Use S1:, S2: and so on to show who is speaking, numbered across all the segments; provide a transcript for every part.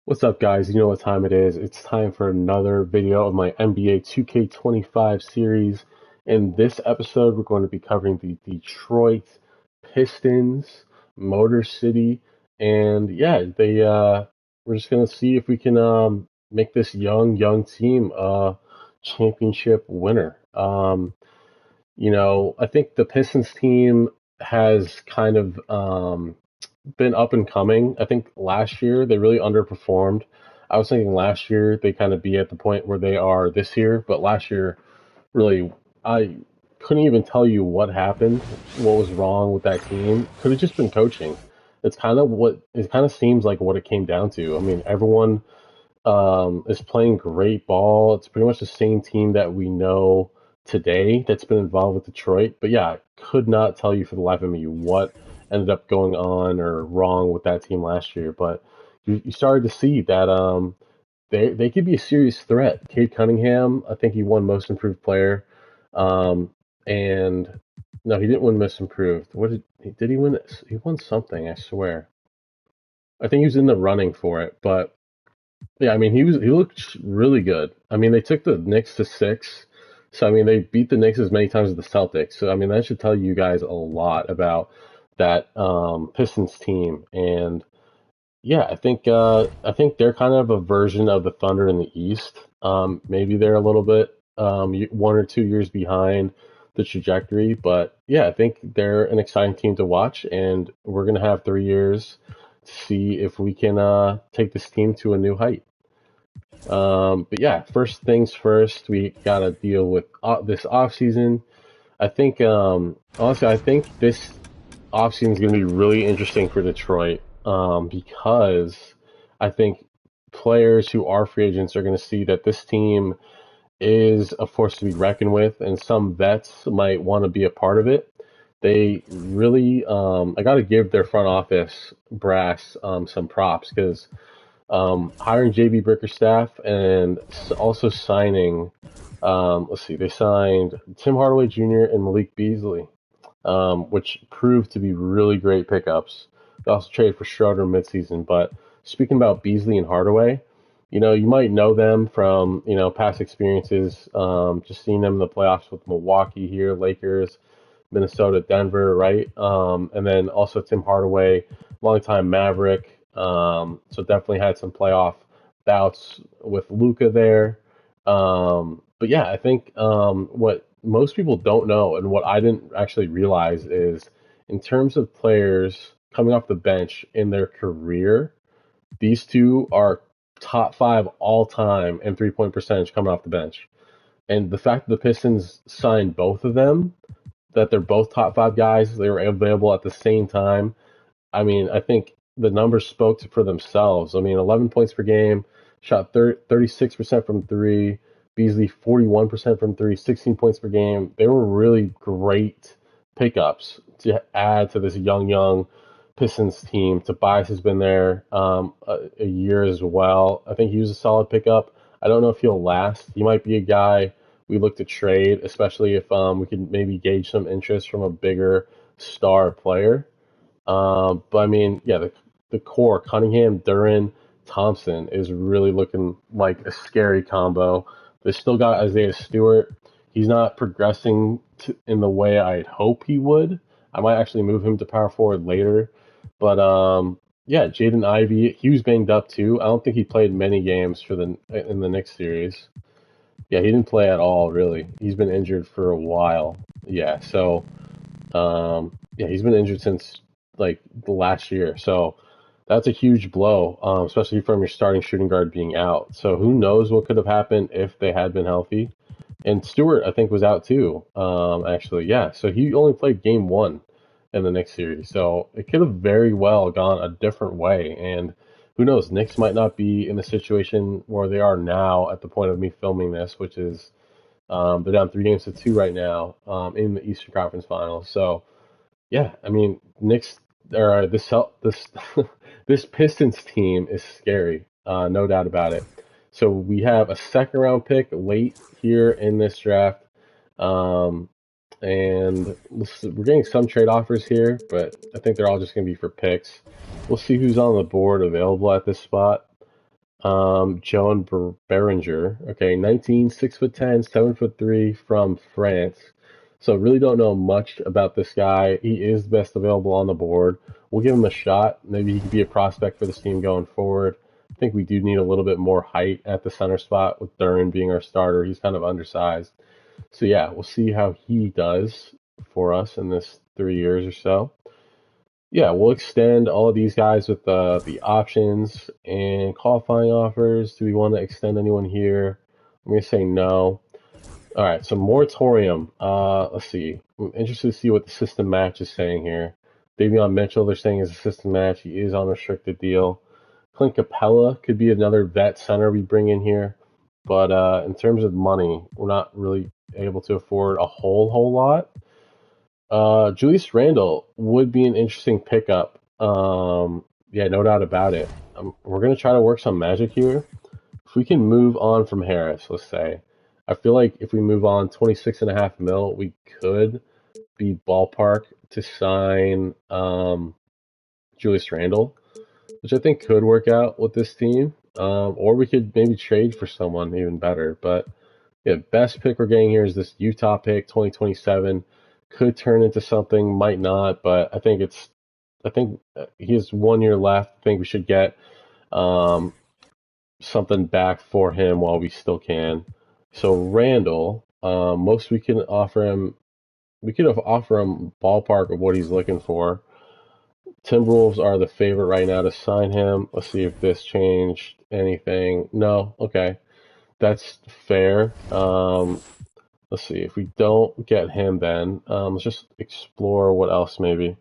S1: What's up, guys? You know what time it is. It's time for another video of my NBA 2K25 series. In this episode, we're going to be covering the Detroit Pistons, Motor City, and yeah, we're just going to see if we can make this young team a championship winner. I think the Pistons team has kind of been up and coming. I think last year they really underperformed. I was thinking last year they kind of be at the point where they are this year, but last year really I couldn't even tell you what happened, what was wrong with that team. Could have just been coaching. It's kind of what it kind of seems like what it came down to. I mean, everyone is playing great ball. It's pretty much the same team that we know today that's been involved with Detroit. But yeah, I could not tell you for the life of me what ended up going on or wrong with that team last year. But you started to see that they could be a serious threat. Cade Cunningham, I think he won Most Improved Player, and no, he didn't win Most Improved. What did he win? He won something, I swear. I think he was in the running for it, but yeah, I mean he looked really good. I mean they took the Knicks to 6, so I mean they beat the Knicks as many times as the Celtics. So I mean that should tell you guys a lot about that Pistons team. And yeah, I think they're kind of a version of the Thunder in the East. Maybe they're a little bit 1 or 2 years behind the trajectory, but yeah, I think they're an exciting team to watch, and we're gonna have 3 years to see if we can take this team to a new height. But yeah, first things first, we gotta deal with this off season. I think honestly, I think this offseason is going to be really interesting for Detroit because I think players who are free agents are going to see that this team is a force to be reckoned with, and some vets might want to be a part of it. They really, I got to give their front office brass some props because hiring JB Bickerstaff and also signing, let's see, they signed Tim Hardaway Jr. and Malik Beasley, which proved to be really great pickups. They also traded for Schroeder midseason. But speaking about Beasley and Hardaway, you might know them from, past experiences, just seeing them in the playoffs with Milwaukee here, Lakers, Minnesota, Denver, right? And then also Tim Hardaway, longtime Maverick. So definitely had some playoff bouts with Luca there. But yeah, I think what most people don't know and what I didn't actually realize is in terms of players coming off the bench in their career, these two are top 5 all time in 3-point percentage coming off the bench. And the fact that the Pistons signed both of them, that they're both top 5 guys, they were available at the same time. I mean, I think the numbers spoke for themselves. I mean, 11 points per game, shot 36% from three. Beasley 41% from three, 16 points per game. They were really great pickups to add to this young Pistons team. Tobias has been there a year as well. I think he was a solid pickup. I don't know if he'll last. He might be a guy we look to trade, especially if we can maybe gauge some interest from a bigger star player. But I mean, yeah, the core, Cunningham, Duren, Thompson, is really looking like a scary combo. They still got Isaiah Stewart. He's not progressing in the way I'd hope he would. I might actually move him to power forward later. But yeah, Jaden Ivey, he was banged up too. I don't think he played many games in the Knicks series. Yeah, he didn't play at all, really. He's been injured for a while. Yeah, so yeah, he's been injured since like the last year. So that's a huge blow, especially from your starting shooting guard being out. So who knows what could have happened if they had been healthy. And Stewart, I think, was out too. Actually, yeah. So he only played game 1 in the Knicks series. So it could have very well gone a different way. And who knows? Knicks might not be in the situation where they are now at the point of me filming this, which is they're down 3 games to 2 right now in the Eastern Conference Finals. So yeah, I mean, Knicks or this this Pistons team is scary, no doubt about it. So we have a second round pick late here in this draft, um, and we're getting some trade offers here, but I think they're all just going to be for picks. We'll see who's on the board available at this spot. Joan Berenger. Okay, 19, 6'10", 7'3" from France. So really don't know much about this guy. He is the best available on the board. We'll give him a shot. Maybe he could be a prospect for this team going forward. I think we do need a little bit more height at the center spot with Duren being our starter. He's kind of undersized. So yeah, we'll see how he does for us in this 3 years or so. Yeah, we'll extend all of these guys with the options and qualifying offers. Do we want to extend anyone here? I'm going to say no. All right, so moratorium. Let's see. I'm interested to see what the system match is saying here. Davion Mitchell, they're saying is a system match. He is on a restricted deal. Clint Capella could be another vet center we bring in here. But in terms of money, we're not really able to afford a whole lot. Julius Randle would be an interesting pickup. Yeah, no doubt about it. We're going to try to work some magic here. If we can move on from Harris, let's say, I feel like if we move on 26.5 mil, we could be ballpark to sign Julius Randle, which I think could work out with this team. Or we could maybe trade for someone even better. But yeah, best pick we're getting here is this Utah pick, 2027. Could turn into something, might not, but I think he has 1 year left. I think we should get something back for him while we still can. So Randall, most we can offer him, we could offer him ballpark of what he's looking for. Timberwolves are the favorite right now to sign him. Let's see if this changed anything. No, okay, that's fair. Let's see if we don't get him, then let's just explore what else maybe.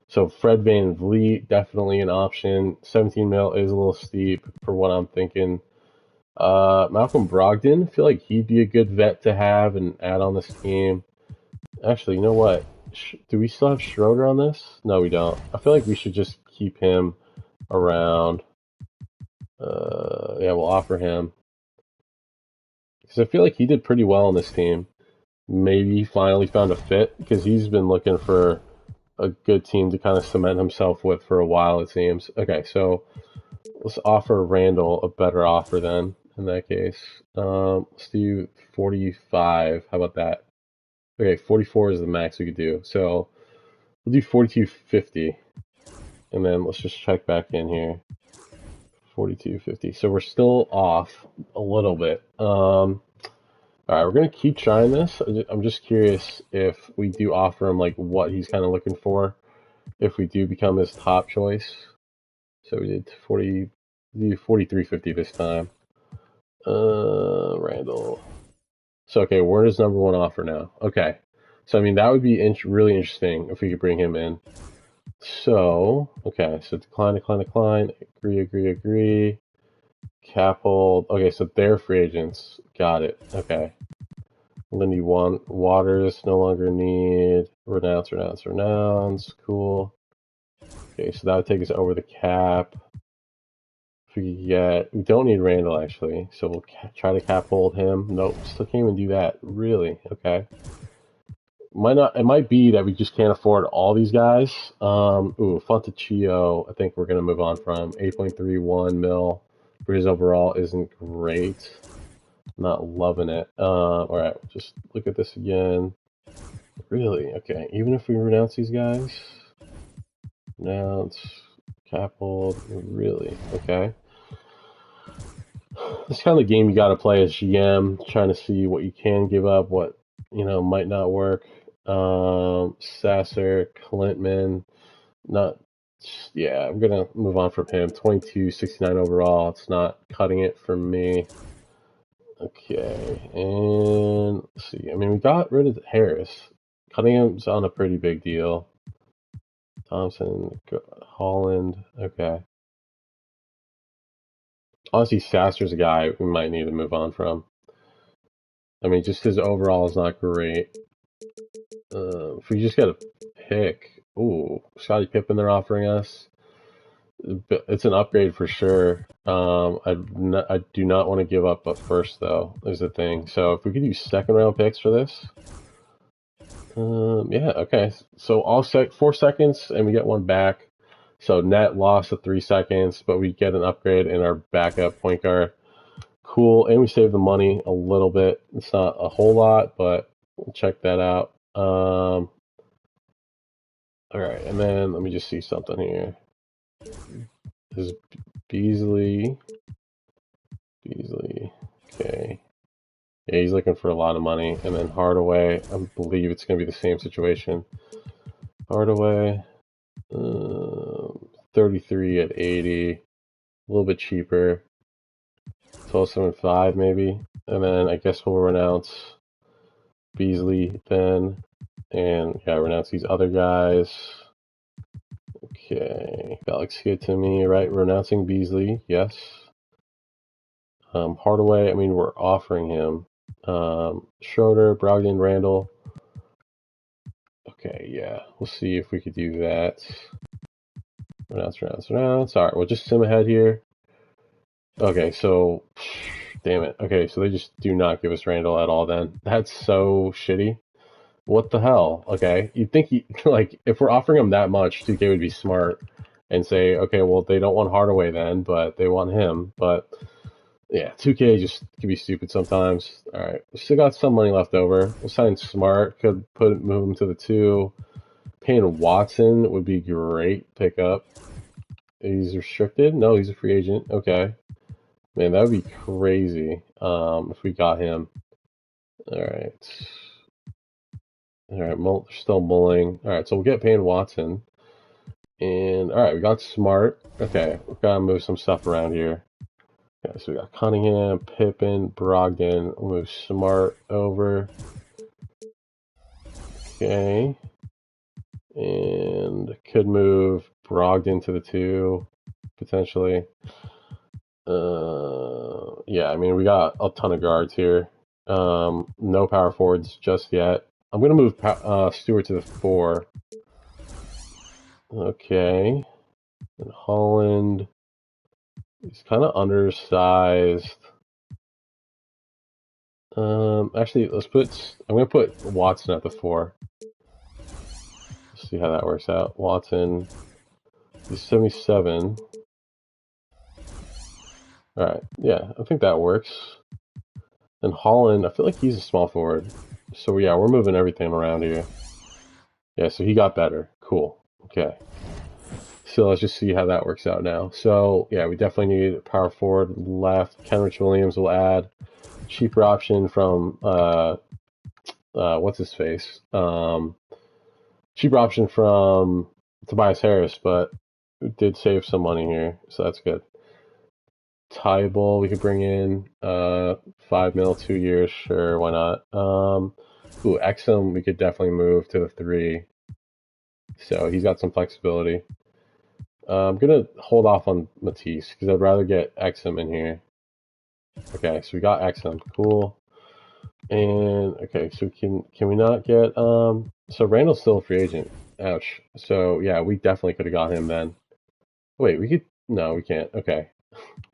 S1: So Fred VanVleet, definitely an option. 17 mil is a little steep for what I'm thinking. Malcolm Brogdon, I feel like he'd be a good vet to have and add on this team. Actually, you know what? Do we still have Schroeder on this? No, we don't. I feel like we should just keep him around. Yeah, we'll offer him. Because I feel like he did pretty well on this team. Maybe he finally found a fit, because he's been looking for a good team to kind of cement himself with for a while, it seems. Okay, so let's offer Randall a better offer then, in that case. Let's do 45. How about that? Okay, 44 is the max we could do. So we'll do 42.50. And then let's just check back in here. 42.50. So we're still off a little bit. All right, we're going to keep trying this. I'm just curious if we do offer him like what he's kind of looking for, if we do become his top choice. So we did 43.50 this time. Randall. So, okay, we're his number one offer now. Okay. So, I mean, that would be really interesting if we could bring him in. So, okay, so decline. Agree. Cap hold. Okay, so they're free agents. Got it. Okay. Lindy Waters no longer need. Renounce. Cool. Okay, so that would take us over the cap. If we don't need Randall actually, so we'll try to cap hold him. Nope, still can't even do that. Really? Okay. It might be that we just can't afford all these guys. Fontecchio, I think we're gonna move on from 8.31 mil for his overall isn't great. Not loving it. All right, just look at this again. Really? Okay. Even if we renounce these guys, renounce, cap hold. Really? Okay. It's kind of the game you got to play as GM, trying to see what you can give up, what might not work. Sasser, Clintman, not. Yeah, I'm gonna move on from him. 22.69 overall. It's not cutting it for me. Okay, and let's see. I mean, we got rid of Harris. Cunningham's on a pretty big deal. Thompson, Holland. Okay. Honestly, Sasser's a guy we might need to move on from. I mean, just his overall is not great. If we just get a pick, ooh, Scottie Pippen they're offering us. It's an upgrade for sure. I do not want to give up a first though. Is the thing. So if we could use second round picks for this, yeah, okay. So all 4 seconds, and we get one back. So net loss of 3 seconds, but we get an upgrade in our backup point guard. Cool, and we save the money a little bit. It's not a whole lot, but we'll check that out. All right, and then let me just see something here. This is Beasley. Okay. Yeah, he's looking for a lot of money. And then Hardaway, I believe it's going to be the same situation. Hardaway, 33 at 80. A little bit cheaper. 12.75 maybe. And then I guess we'll renounce Beasley then. And yeah, renounce these other guys. Okay, that looks good to me, right? Renouncing Beasley, yes. Hardaway, I mean, we're offering him. Schroeder, Brogdon, Randall. Okay, yeah, we'll see if we could do that. Renounce. All right, we'll just sim ahead here. Okay, so, damn it. Okay, so they just do not give us Randall at all then. That's so shitty. What the hell? Okay, you'd think, like, if we're offering them that much, 2K would be smart and say, okay, well, they don't want Hardaway then, but they want him. But, yeah, 2K just can be stupid sometimes. All right, we still got some money left over. We'll sign Smart, could move him to the 2. Payne Watson would be great pickup. He's restricted? No, he's a free agent. Okay. Man, that would be crazy if we got him. All right. All right, still mulling. All right, so we'll get Payne Watson. And, all right, we got Smart. Okay, we've got to move some stuff around here. Okay, so we got Cunningham, Pippen, Brogdon. We'll move Smart over. Okay. And could move Brogdon to the 2, potentially. Yeah, I mean, we got a ton of guards here. No power forwards just yet. I'm going to move Stewart to the 4. Okay. And Holland, he's kind of undersized. Actually, I'm going to put Watson at the 4. Let's see how that works out. Watson, he's 77. All right, yeah, I think that works. And Holland, I feel like he's a small forward. So yeah, we're moving everything around here. Yeah, so he got better. Cool. Okay. So let's just see how that works out now. So yeah, we definitely need a power forward left. Kenrich Williams will add. Cheaper option from what's his face? Cheaper option from Tobias Harris, but we did save some money here, so that's good. Tybal we could bring in 5 mil, 2 years, sure, why not? Exum we could definitely move to the 3, so he's got some flexibility. I'm gonna hold off on Matisse because I'd rather get Exum in here. Okay, so we got Exum, cool. And okay, so can we not get so Randall's still a free agent. Ouch. So yeah, we definitely could have got him then. Wait, no, we can't. Okay.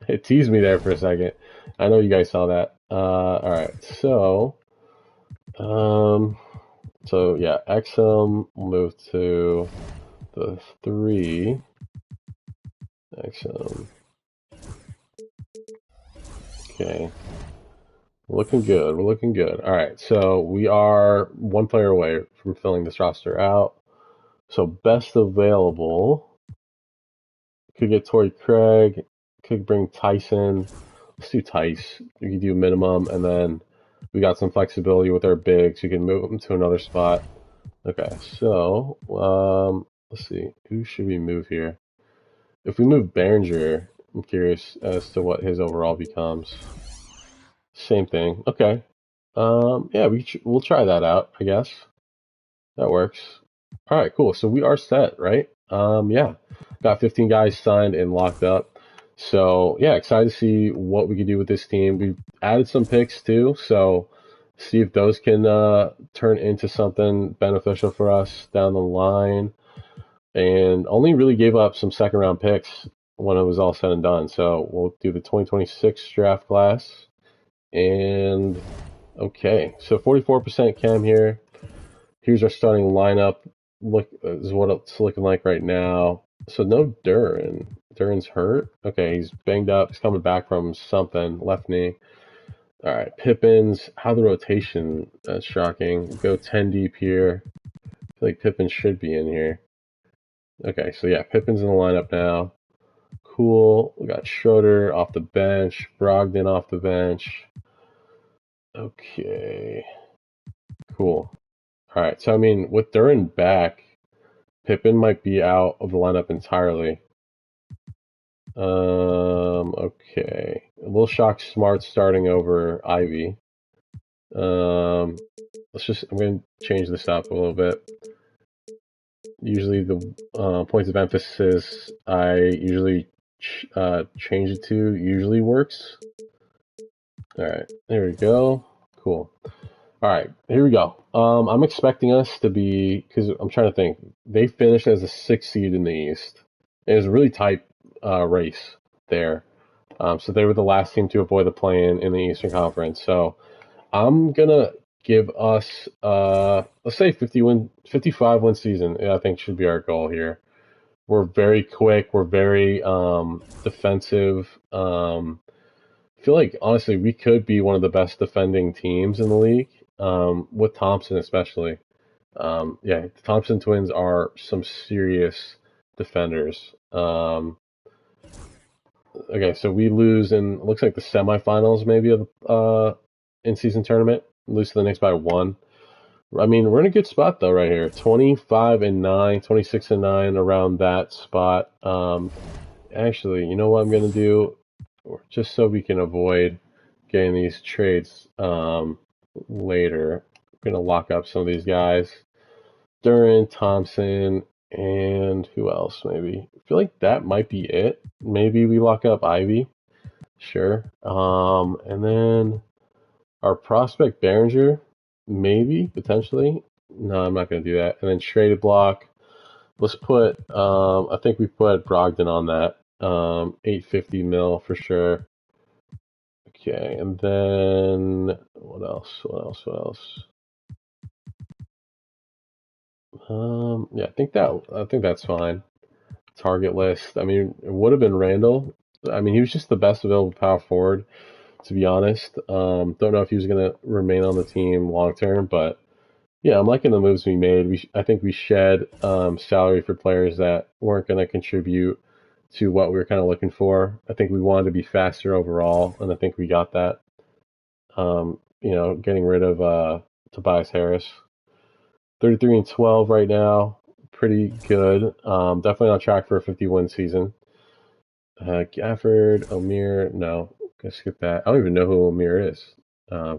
S1: It teased me there for a second. I know you guys saw that. All right, so yeah, Exum will move to the 3. Exum. Okay. We're looking good. All right, so we are 1 player away from filling this roster out. So best available. Could get Torrey Craig. Could bring Tyson. Let's do Tice. We could do minimum, and then we got some flexibility with our bigs. We can move them to another spot. Okay, so let's see. Who should we move here? If we move Behringer, I'm curious as to what his overall becomes. Same thing. Okay. Yeah, we'll try that out, I guess. That works. All right, cool. So we are set, right? Yeah. Got 15 guys signed and locked up. So yeah, excited to see what we can do with this team. We've added some picks too, so see if those can turn into something beneficial for us down the line. And only really gave up some second round picks when it was all said and done. So we'll do the 2026 draft class. And okay, so 44% Cam here. Here's our starting lineup. Look, is what it's looking like right now. So no Duren. Duren's hurt. Okay, he's banged up. He's coming back from something. Left knee. All right, Pippins. How the rotation? That's shocking. Go 10 deep here. I feel like Pippin should be in here. Okay, so yeah, Pippin's in the lineup now. Cool. We got Schroeder off the bench. Brogdon off the bench. Okay. Cool. All right, so I mean, with Duren back, Pippin might be out of the lineup entirely. Okay. A little shock Smart starting over Ivy. I'm going to change this up a little bit. Usually the points of emphasis I usually change it to usually works. All right, there we go. Cool. All right, here we go. I'm expecting us to be, because I'm trying to think, they finished as a 6th seed in the East. It was a really tight race there. So they were the last team to avoid the play-in in the Eastern Conference. So I'm gonna give us let's say 55 win season. I think should be our goal here. We're very quick. We're very defensive. I feel like honestly we could be one of the best defending teams in the league, with Thompson especially. Yeah, the Thompson twins are some serious defenders. Okay, so we lose in looks like the semifinals maybe of the in-season tournament. Lose to the Knicks by 1. I mean, we're in a good spot though right here. 25-9, 26-9 around that spot. Actually, you know what I'm gonna do? Just so we can avoid getting these trades later. I'm gonna lock up some of these guys. Duren, Thompson, and who else maybe? I feel like that might be it. Maybe we lock up Ivy. Sure. And then our prospect Behringer, maybe, potentially. No, I'm not going to do that. And then traded block. Let's put, I think we put Brogdon on that. 850 mil for sure. Okay, and then what else? What else? What else? Yeah, I think that's fine. Target list. I mean, it would have been Randall. I mean, he was just the best available power forward, to be honest. Don't know if he was going to remain on the team long term, but yeah, I'm liking the moves we made. I think we shed salary for players that weren't going to contribute to what we were kind of looking for. I think we wanted to be faster overall, and I think we got that. Getting rid of Tobias Harris. 33-12 right now, pretty good. Definitely on track for a 50-win season. Gafford, Amir, no, gonna skip that. I don't even know who Amir is,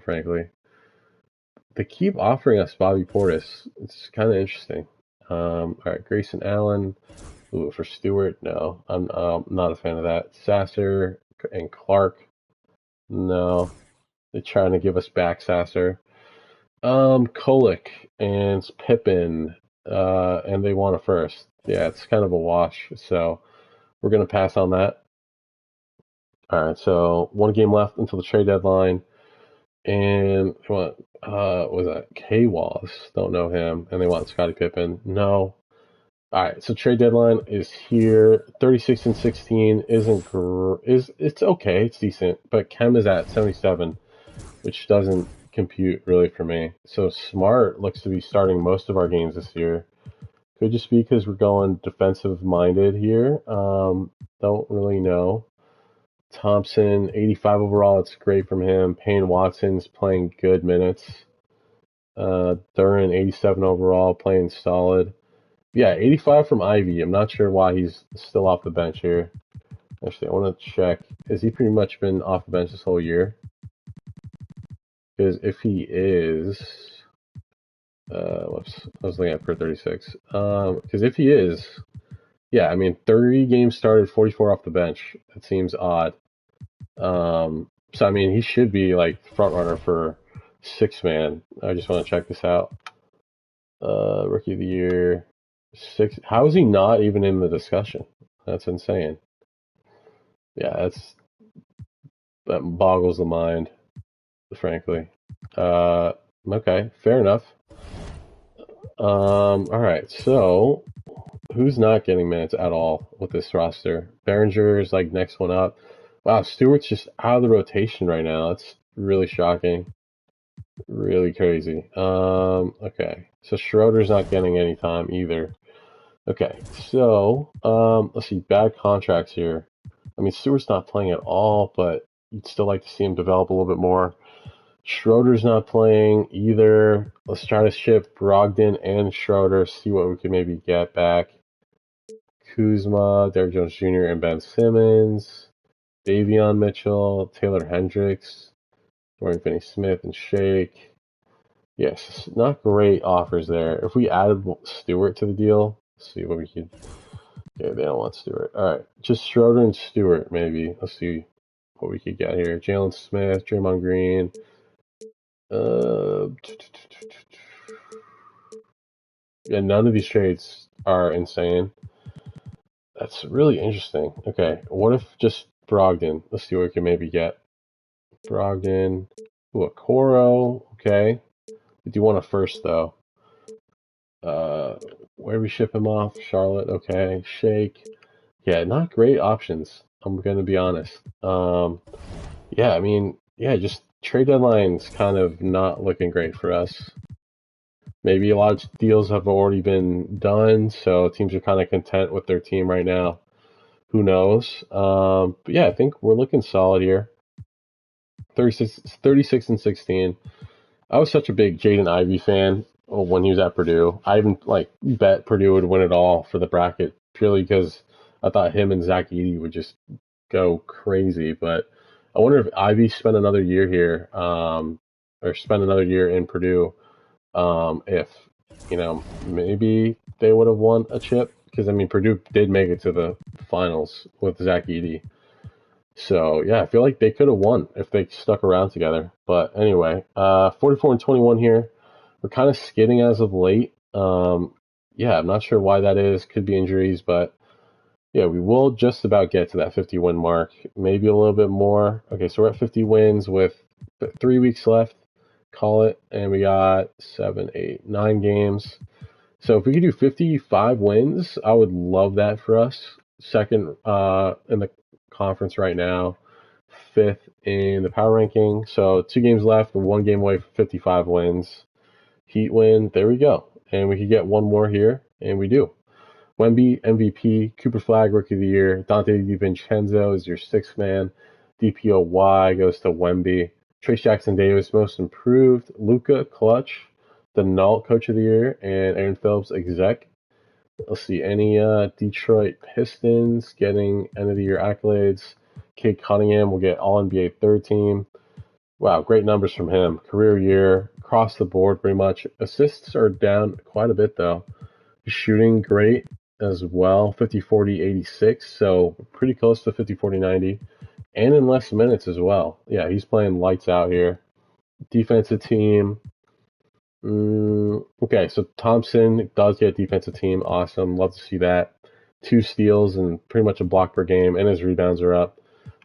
S1: frankly. They keep offering us Bobby Portis. It's kind of interesting. All right, Grayson Allen. Ooh, for Stewart, no, I'm not a fan of that. Sasser and Clark, no. They're trying to give us back Sasser. Kolick and Pippin, and they want a first. Yeah, it's kind of a wash, so we're gonna pass on that. All right, so 1 game left until the trade deadline, and they want was that K-Walls? Don't know him, and they want Scottie Pippen. No. All right, so trade deadline is here. 36-16 it's okay, it's decent, but Chem is at 77, which doesn't compute really for me. So Smart looks to be starting most of our games this year. Could just be because we're going defensive minded here. Don't really know. Thompson, 85 overall. It's great from him. Payne Watson's playing good minutes. Duren, 87 overall, playing solid. Yeah, 85 from Ivy. I'm not sure why he's still off the bench here. Actually, I want to check. Has he pretty much been off the bench this whole year? Because if he is, whoops, I was looking at per 36. Because if he is, yeah, I mean, 30 games started, 44 off the bench. That seems odd. So I mean, he should be like front runner for 6-man. I just want to check this out. Rookie of the year, 6. How is he not even in the discussion? That's insane. Yeah, that boggles the mind, frankly. Okay, fair enough. All right, so Who's not getting minutes at all with this roster? Behringer is like next one up. Wow, Stewart's just out of the rotation right now. That's really shocking. Really crazy. Okay. So Schroeder's not getting any time either. Okay, so let's see, bad contracts here. I mean, Stewart's not playing at all, but you'd still like to see him develop a little bit more. Schroeder's not playing either. Let's try to ship Brogdon and Schroeder, see what we can maybe get back. Kuzma, Derrick Jones Jr., and Ben Simmons, Davion Mitchell, Taylor Hendricks, Dorian Finney-Smith, and Shake. Yes, not great offers there. If we added Stewart to the deal, let's see what we could. Yeah, they don't want Stewart. All right, just Schroeder and Stewart maybe. Let's see what we could get here. Jalen Smith, Draymond Green. Yeah, none of these trades are insane. That's really interesting. Okay, what if just Brogdon? Let's see what we can maybe get. Brogdon. Ooh, a Coro. Okay. We do want a first, though. Where do we ship him off? Charlotte. Okay. Shake. Yeah, not great options. I'm going to be honest. Yeah, I mean, yeah, just trade deadline's kind of not looking great for us. Maybe a lot of deals have already been done, so teams are kind of content with their team right now. Who knows? But yeah, I think we're looking solid here. 36 and 16. I was such a big Jaden Ivey fan when he was at Purdue. I even bet Purdue would win it all for the bracket purely because I thought him and Zach Edey would just go crazy. But I wonder if Ivy spent another year here, or spent another year in Purdue, if maybe they would have won a chip. Because I mean, Purdue did make it to the finals with Zach Edey. So yeah, I feel like they could have won if they stuck around together. But anyway, 44 and 21 here. We're kind of skidding as of late. Yeah, I'm not sure why that is. Could be injuries, but yeah, we will just about get to that 50 win mark. Maybe a little bit more. Okay, so we're at 50 wins with 3 weeks left. Call it, and we got 7, 8, 9 games. So if we could do 55 wins, I would love that for us. Second in the conference right now, fifth in the power ranking. So 2 games left, 1 game away from 55 wins. Heat win, there we go. And we could get one more here, and we do. Wemby, MVP, Cooper Flag, Rookie of the Year. Dante DiVincenzo is your 6th man. DPOY goes to Wemby. Trace Jackson Davis, Most Improved. Luka, Clutch. The Null, Coach of the Year. And Aaron Phillips, Exec. Let's see, any Detroit Pistons getting end of the year accolades. Cade Cunningham will get All NBA 3rd team. Wow, great numbers from him. Career year, across the board pretty much. Assists are down quite a bit though. Shooting great as well, 50, 40, 86. So pretty close to 50, 40, 90. And in less minutes as well. Yeah, he's playing lights out here. Defensive team. Okay, so Thompson does get defensive team. Awesome. Love to see that. 2 steals and pretty much a block per game, and his rebounds are up.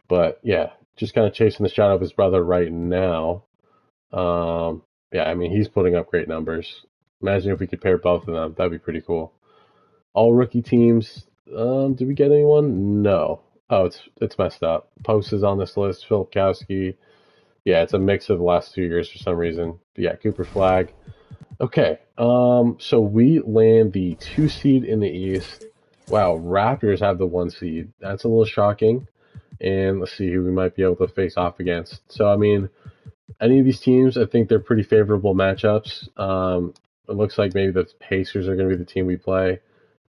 S1: But yeah, just kind of chasing the shot of his brother right now. Yeah, I mean, he's putting up great numbers. Imagine if we could pair both of them. That'd be pretty cool. All rookie teams. Did we get anyone? No. Oh, it's messed up. Post is on this list. Philip Kowski. Yeah, it's a mix of the last 2 years for some reason. But yeah, Cooper Flag. Okay. So we land the 2 seed in the East. Wow, Raptors have the 1 seed. That's a little shocking. And let's see who we might be able to face off against. So I mean, any of these teams, I think they're pretty favorable matchups. It looks like maybe the Pacers are going to be the team we play.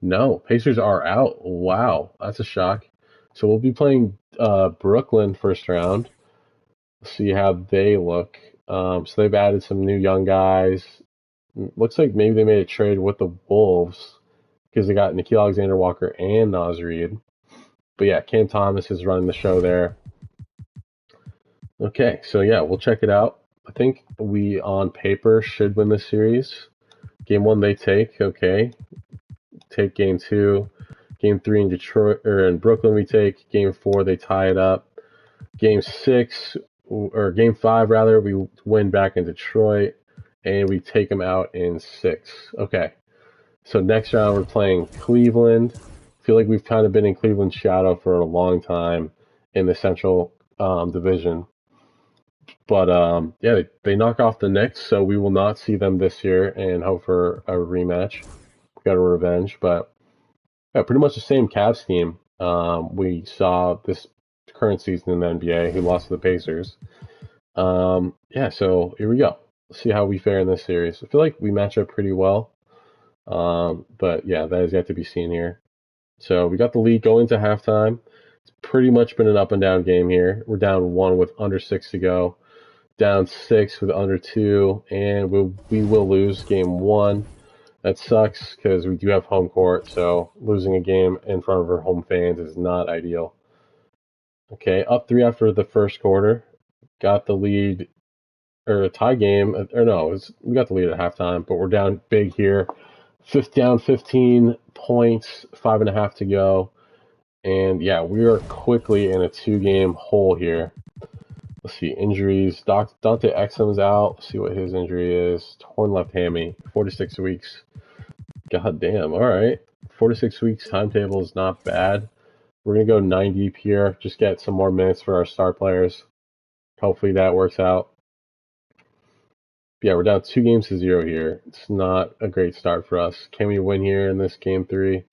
S1: No, Pacers are out. Wow, that's a shock. So we'll be playing Brooklyn first round. See how they look. So they've added some new young guys. Looks like maybe they made a trade with the Wolves because they got Nickeil Alexander-Walker and Naz Reid. But yeah, Cam Thomas is running the show there. Okay, so yeah, we'll check it out. I think we, on paper, should win this series. Game 1 they take, okay. Take game 2. Game 3 in Detroit, or in Brooklyn we take. Game 4 they tie it up. Game 6, or game 5 rather, we win back in Detroit, and we take them out in 6. Okay, So next round we're playing Cleveland. I feel like we've kind of been in Cleveland's shadow for a long time in the Central Division. But yeah, they knock off the Knicks, so we will not see them this year and hope for a rematch. We got a revenge, but yeah, pretty much the same Cavs team we saw this current season in the NBA, who lost to the Pacers. Yeah, so here we go. Let's see how we fare in this series. I feel like we match up pretty well, but yeah, that is yet to be seen here. So we got the lead going to halftime. It's pretty much been an up and down game here. We're down 1 with under 6 to go, down 6 with under 2, and we will lose game 1. That sucks because we do have home court, so losing a game in front of our home fans is not ideal. Okay, up 3 after the first quarter. Got the lead, or a tie game, or no, we got the lead at halftime, but we're down big here. Down 15 points, 5.5 to go. And yeah, we are quickly in a 2-game hole here. Let's see, injuries. Dante Exum's out. Let's see what his injury is. Torn left hammy, 4 to 6 weeks. God damn, all right. 4 to 6 weeks timetable is not bad. We're going to go 9 deep here, just get some more minutes for our star players. Hopefully that works out. Yeah, we're down 2-0 here. It's not a great start for us. Can we win here in this game 3?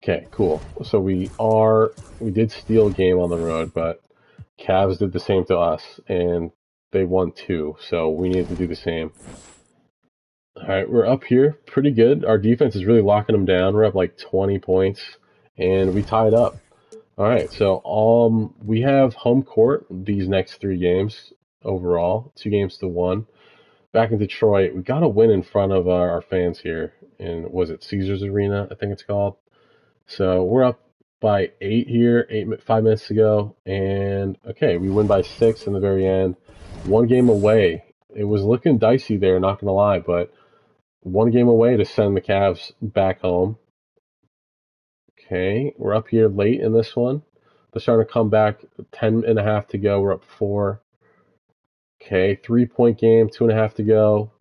S1: Okay, cool. So we did steal a game on the road, but Cavs did the same to us, and they won 2, so we needed to do the same. All right, we're up here pretty good. Our defense is really locking them down. We're up like 20 points, and we tied up. All right, so we have home court these next 3 games overall, 2-1. Back in Detroit, we got to win in front of our fans here. And was it Caesars Arena? I think it's called. So we're up by 8 here, 5 minutes to go. And okay, we win by 6 in the very end. 1 game away. It was looking dicey there, not going to lie, but 1 game away to send the Cavs back home. Okay, we're up here late in this one. They're starting to come back, 10.5 to go. We're up 4. Okay, 3-point game, 2.5 to go.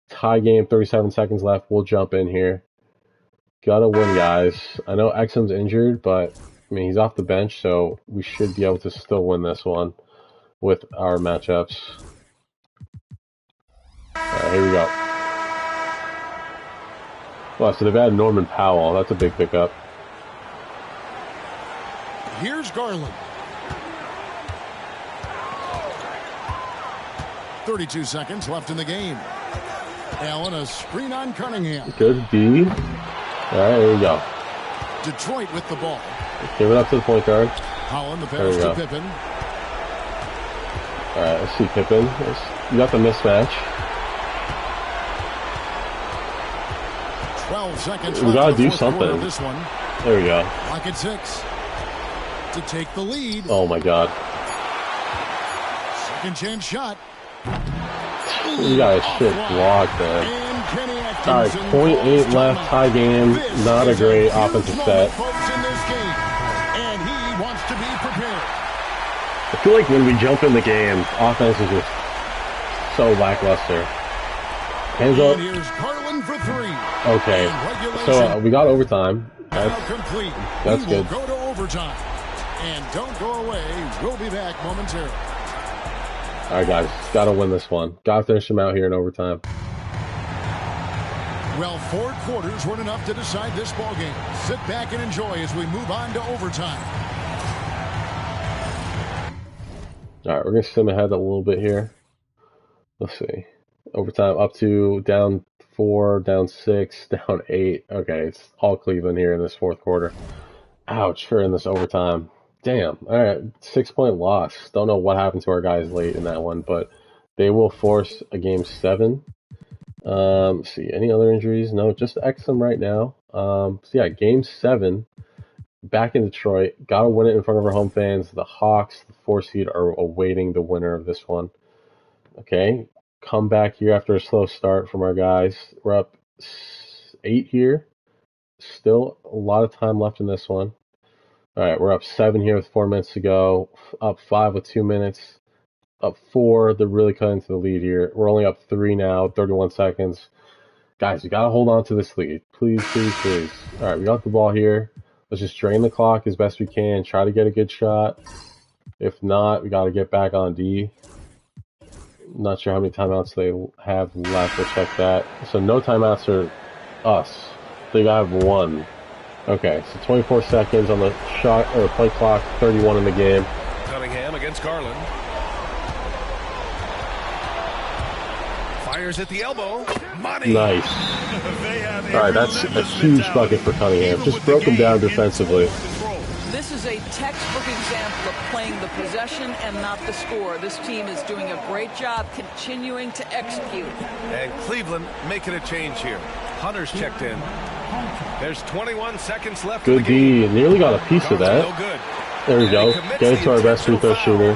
S1: Tie game, 37 seconds left. We'll jump in here. Gotta win, guys. I know Exum's injured, but I mean, he's off the bench, so we should be able to still win this one with our matchups. Alright, here we go. Well, so they've added Norman Powell. That's a big pickup.
S2: Here's Garland. 32 seconds left in the game. Allen, a screen on Cunningham.
S1: Good D. All right, here we go.
S2: Detroit with the ball.
S1: Give it up to the point guard.
S2: Holland, the pass to Pippen.
S1: All right, let's see Pippen. You got the mismatch.
S2: 12 seconds
S1: we
S2: left.
S1: Gotta do something.
S2: This one.
S1: There we go.
S2: Lock at 6 to take the lead.
S1: Oh my God.
S2: Second chance shot.
S1: You got a shit block there. All right, 0.8 left, tie game. Not a great offensive set.
S2: And he wants to be prepared.
S1: I feel like when we jump in the game, offense is just so lackluster. Hands up.
S2: Here's Garland for 3.
S1: Okay, so we got overtime. That's good.
S2: Go to overtime. And don't go away. We'll be back momentarily.
S1: All right, guys, gotta win this one. Gotta finish them out here in overtime.
S2: Well, 4 quarters weren't enough to decide this ball game. Sit back and enjoy as we move on to overtime.
S1: All right, we're gonna sim ahead a little bit here. Let's see. Overtime up to down 4, down 6, down 8. Okay, it's all Cleveland here in this 4th quarter. Ouch, for in this overtime. Damn. All right, 6-point loss. Don't know what happened to our guys late in that one, but they will force a game 7. Let's see, any other injuries? No, just Exum right now. So yeah, game 7, back in Detroit. Gotta win it in front of our home fans. The Hawks, the 4 seed, are awaiting the winner of this one. Okay, come back here after a slow start from our guys. We're up 8 here. Still a lot of time left in this one. All right, we're up 7 here with 4 minutes to go. Up 5 with 2 minutes. Up 4. They're really cutting to the lead here. We're only up 3 now, 31 seconds. Guys, we gotta hold on to this lead. Please, please, please. All right, we got the ball here. Let's just drain the clock as best we can. Try to get a good shot. If not, we gotta get back on D. Not sure how many timeouts they have left. We'll check that. So no timeouts are us. They have one. Okay, so 24 seconds on the shot or play clock. 31 in the game.
S3: Cunningham against Garland. Fires at the elbow. Money.
S1: Nice. All right, that's a huge bucket for Cunningham. Just broke him down defensively.
S4: This is a textbook example of playing the possession and not the score. This team is doing a great job continuing to execute.
S3: And Cleveland making a change here. Hunter's checked in. There's 21 seconds left.
S1: Good D. Nearly got a piece of that. There we go. Get it to our best free throw shooter.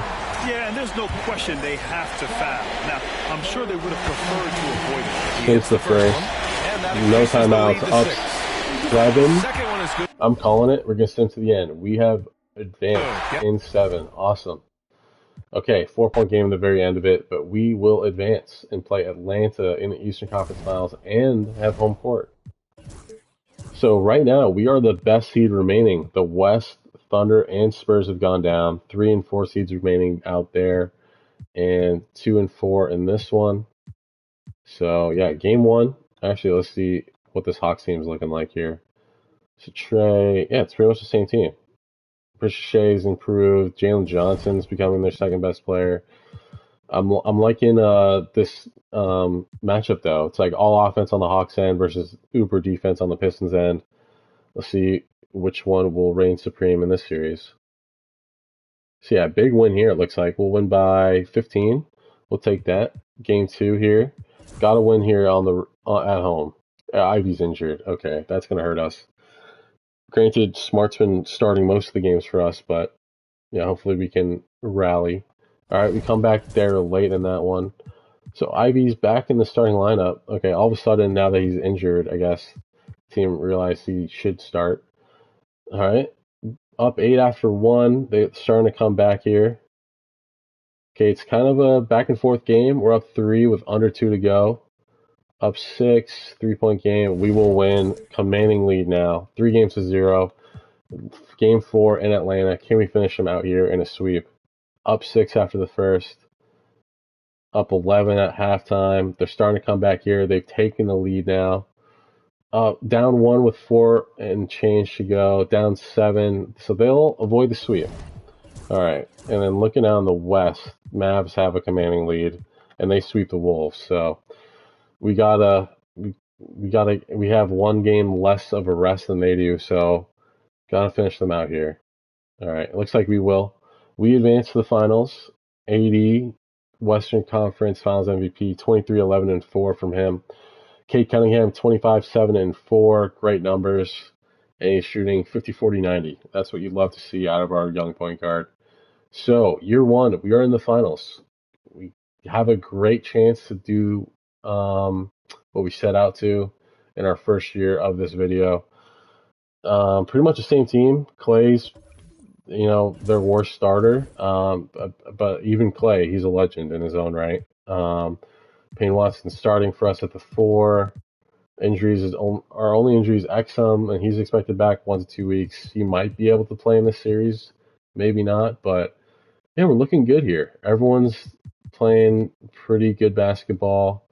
S5: Yeah, and there's no question they have to foul. Now, I'm sure they would have preferred to avoid it.
S1: Hits the first. No timeouts. Up 7. I'm calling it. We're going to send to the end. We have advanced in 7. Awesome. Okay, 4-point game in the very end of it, but we will advance and play Atlanta in the Eastern Conference Finals and have home court. So right now, we are the best seed remaining. The West, Thunder, and Spurs have gone down. 3 and 4 seeds remaining out there, and 2 and 4 in this one. So yeah, game 1. Actually, let's see what this Hawks team is looking like here. So Trey, yeah, it's pretty much the same team. Shay's improved. Jalen Johnson's becoming their second best player. I'm liking this matchup though. It's like all offense on the Hawks end versus uber defense on the Pistons end. Let's see which one will reign supreme in this series. So yeah, big win here. It looks like we'll win by 15. We'll take that. Game 2 here. Got to win here on the at home. Ivy's injured. Okay, that's gonna hurt us. Granted, Smart's been starting most of the games for us, but yeah, hopefully we can rally. All right, we come back there late in that one. So Ivy's back in the starting lineup. Okay, all of a sudden, now that he's injured, I guess team realized he should start. All right, up 8 after 1. They're starting to come back here. Okay, it's kind of a back and forth game. We're up 3 with under 2 to go. Up 6, 3-point game. We will win. Commanding lead now. 3 games to 0. Game 4 in Atlanta. Can we finish them out here in a sweep? Up 6 after the first. Up 11 at halftime. They're starting to come back here. They've taken the lead now. Down 1 with 4 and change to go. Down 7. So they'll avoid the sweep. All right. And then looking out in the West, Mavs have a commanding lead, and they sweep the Wolves. So we have 1 game less of a rest than they do, so gotta finish them out here. All right, it looks like we will. We advance to the finals. AD, Western Conference Finals MVP, 23, 11, and 4 from him. Cade Cunningham, 25, 7, and 4, great numbers, and he's shooting 50, 40, 90. That's what you'd love to see out of our young point guard. So year 1, we are in the finals. We have a great chance to do what we set out to in our first year of this video. Pretty much the same team. Clay's, their worst starter. But even Clay, he's a legend in his own right. Payne Watson starting for us at the 4. Injuries our only injury is Exum, and he's expected back 1 to 2 weeks. He might be able to play in this series, maybe not. But yeah, we're looking good here. Everyone's playing pretty good basketball.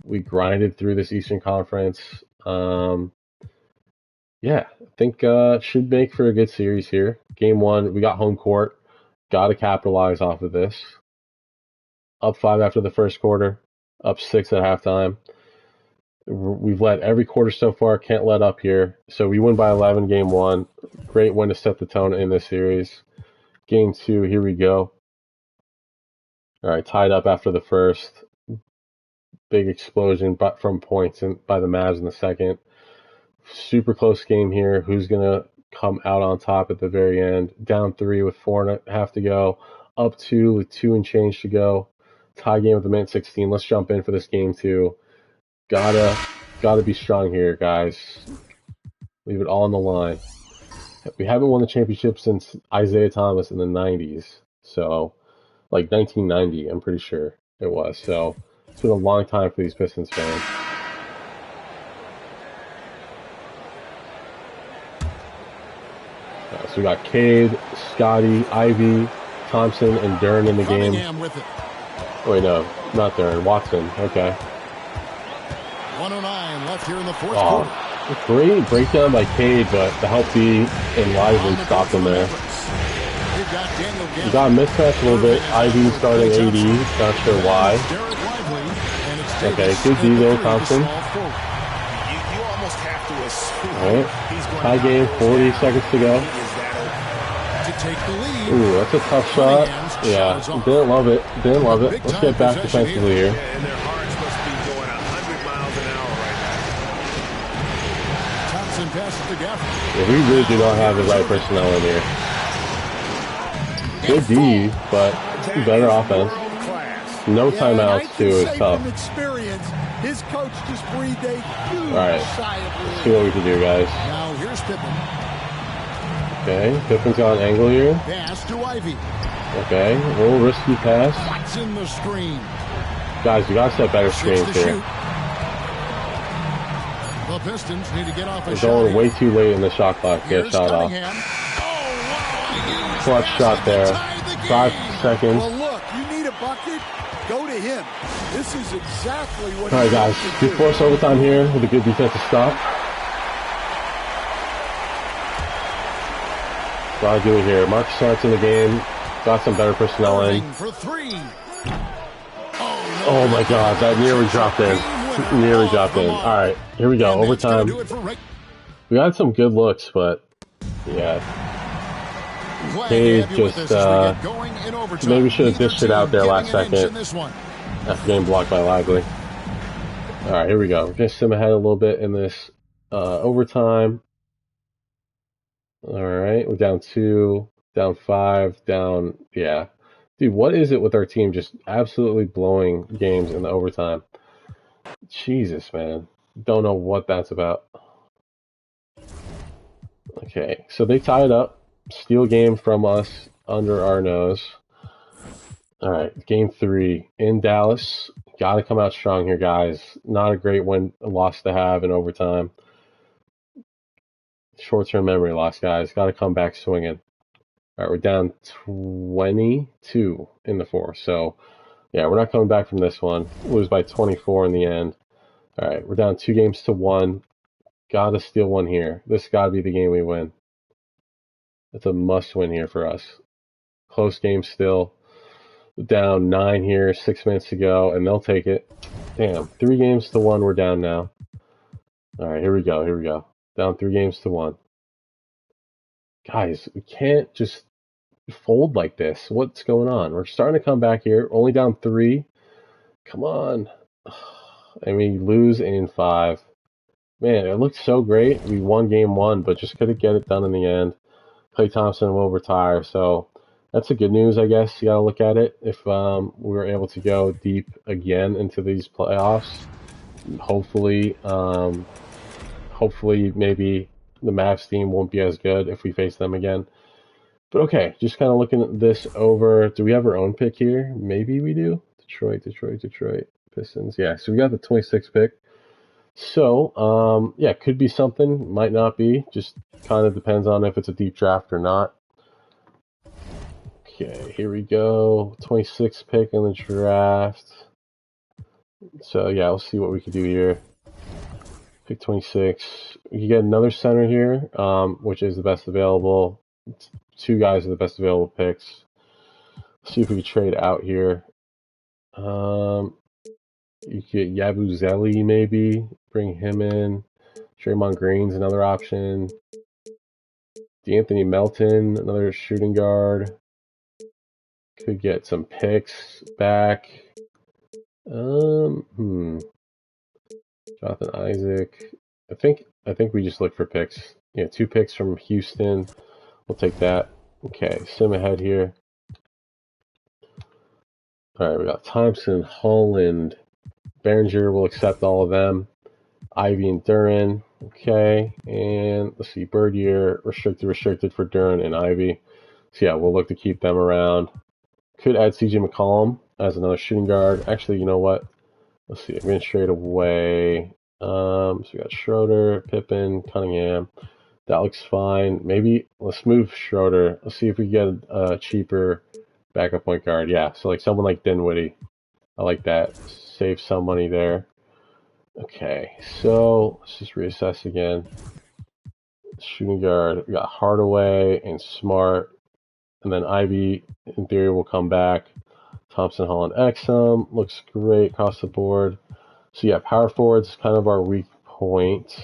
S1: We grinded through this Eastern Conference. Yeah, I think should make for a good series here. Game 1, we got home court. Got to capitalize off of this. Up 5 after the first quarter. Up 6 at halftime. We've led every quarter so far. Can't let up here. So we win by 11 game 1. Great win to set the tone in this series. Game 2, here we go. All right, tied up after the first. Big explosion from points by the Mavs in the second. Super close game here. Who's going to come out on top at the very end? Down 3 with 4.5 to go. Up 2 with 2 and change to go. Tie game with the minute 16. Let's jump in for this game 2. Gotta be strong here, guys. Leave it all on the line. We haven't won the championship since Isaiah Thomas in the 90s. So, like 1990, I'm pretty sure it was. So, it's been a long time for these Pistons fans. So we got Cade, Scotty, Ivy, Thompson, and Duren in the game.
S2: With it.
S1: Oh, wait, no, not Duren. Watson. Okay.
S2: 109 left here in the fourth quarter.
S1: Great breakdown by Cade, but the healthy and Lively stopped him there. You got a mismatch a little bit. Ivy starting AD. Not sure why. Okay, good D there, Thompson. Alright. Tie game, 40 seconds to go. Ooh, that's a tough shot. Yeah, didn't love it. Didn't love it. Let's get back defensively here. Yeah, we really do not have the right personnel in here. Good D, but better offense. No timeouts, too, is tough.
S2: His coach just breathed a huge
S1: Alright,
S2: sigh of relief.
S1: let's see what we can do, guys.
S2: Now here's Pippen.
S1: Okay, Pippen's got an angle here.
S2: Pass to Ivy.
S1: Okay, a little risky pass.
S2: What's in the screen?
S1: Guys, you gotta set better screens here.
S2: The Pistons need to get off a
S1: We're
S2: shot.
S1: going way too late in the shot clock to get a shot off. Clutch shot there. 5 seconds.
S2: Well, look, you need a bucket, go to him. This is exactly what.
S1: All right, guys, we force overtime here with a good defensive stop. Gotta do it here. Marcus Smart's in the game. Got some better personnel in.
S2: For three.
S1: Oh my God, that nearly dropped in. Nearly dropped in. All right, here we go. Overtime. We had some good looks, but yeah. Cade just maybe should have dished it out there last second after getting blocked by Lively. All right, here we go. We're gonna sim ahead a little bit in this overtime. All right, we're down 2, down 5, down, yeah. Dude, what is it with our team just absolutely blowing games in the overtime? Jesus, man. Don't know what that's about. Okay, so they tied up. Steal game from us under our nose. All right, game 3 in Dallas. Got to come out strong here, guys. Not a great loss to have in overtime. Short-term memory loss, guys. Got to come back swinging. All right, we're down 22 in the 4th. So, yeah, we're not coming back from this one. Lose by 24 in the end. All right, we're down 2 games to 1. Got to steal one here. This got to be the game we win. It's a must-win here for us. Close game still. Down 9 here, 6 minutes to go, and they'll take it. Damn, 3 games to 1, we're down now. All right, here we go, here we go. Down 3 games to 1. Guys, we can't just fold like this. What's going on? We're starting to come back here. Only down 3. Come on. And we lose in 5. Man, it looked so great. We won game 1, but just couldn't get it done in the end. Klay Thompson will retire, so that's the good news, I guess. You got to look at it. If we were able to go deep again into these playoffs, hopefully maybe the Mavs team won't be as good if we face them again. But okay, just kind of looking at this over. Do we have our own pick here? Maybe we do. Detroit Pistons. Yeah, so we got the 26th pick. So, yeah, could be something, might not be. Just kind of depends on if it's a deep draft or not. Okay, here we go. 26th pick in the draft. So, yeah, we'll see what we can do here. Pick 26. You get another center here, which is the best available. 2 guys are the best available picks. Let's see if we can trade out here. You get Yabusele maybe. Bring him in. Draymond Green's another option. D'Anthony Melton, another shooting guard. Could get some picks back. Jonathan Isaac. I think we just look for picks. Yeah, 2 picks from Houston. We'll take that. Okay, sim ahead here. Alright, we got Thompson, Holland, Behringer will accept all of them. Ivy and Duren. Okay, and let's see, Bird year, restricted for Duren and Ivy. So yeah, we'll look to keep them around. Could add CJ McCollum as another shooting guard. Actually, you know what? Let's see, I'm going to trade away. So we got Schroeder, Pippen, Cunningham. That looks fine. Maybe let's move Schroeder. Let's see if we get a cheaper backup point guard. Yeah, so like someone like Dinwiddie. I like that. Save some money there. Okay, so let's just reassess again. Shooting guard. We got Hardaway and Smart. And then Ivy, in theory, will come back. Thompson, Holland, Exum. Looks great across the board. So yeah, power forward's kind of our weak point.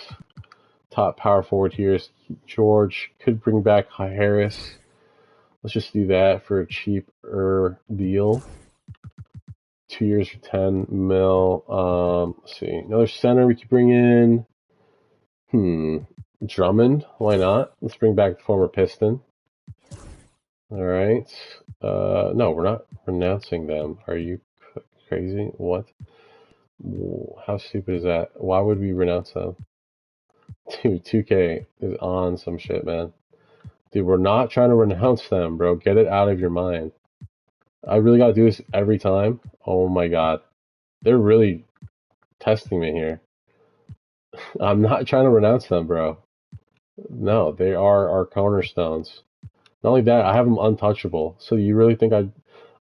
S1: Top power forward here is George. Could bring back Harris. Let's just do that for a cheaper deal. 2 years for 10 mil. Let's see. Another center we could bring in. Drummond. Why not? Let's bring back the former Piston. All right. No, we're not renouncing them. Are you crazy? What? How stupid is that? Why would we renounce them? Dude, 2K is on some shit, man. Dude, we're not trying to renounce them, bro. Get it out of your mind. I really gotta do this every time? Oh my god. They're really testing me here. I'm not trying to renounce them, bro. No, they are our cornerstones. Not only that, I have them untouchable. So you really think I'm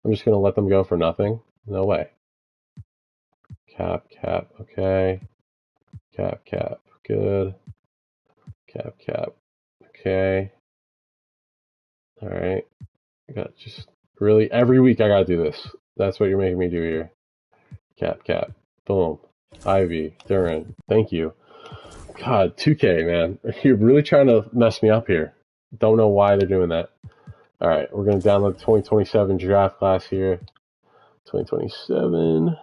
S1: just gonna let them go for nothing? No way. Cap, okay. Cap, good. Cap, okay. Alright. I got just really every week I gotta do this. That's what you're making me do here. Cap. Boom. Ivy, Duren. Thank you. God, 2K, man. You're really trying to mess me up here. Don't know why they're doing that. Alright, we're gonna download the 2027 draft class here. 2027.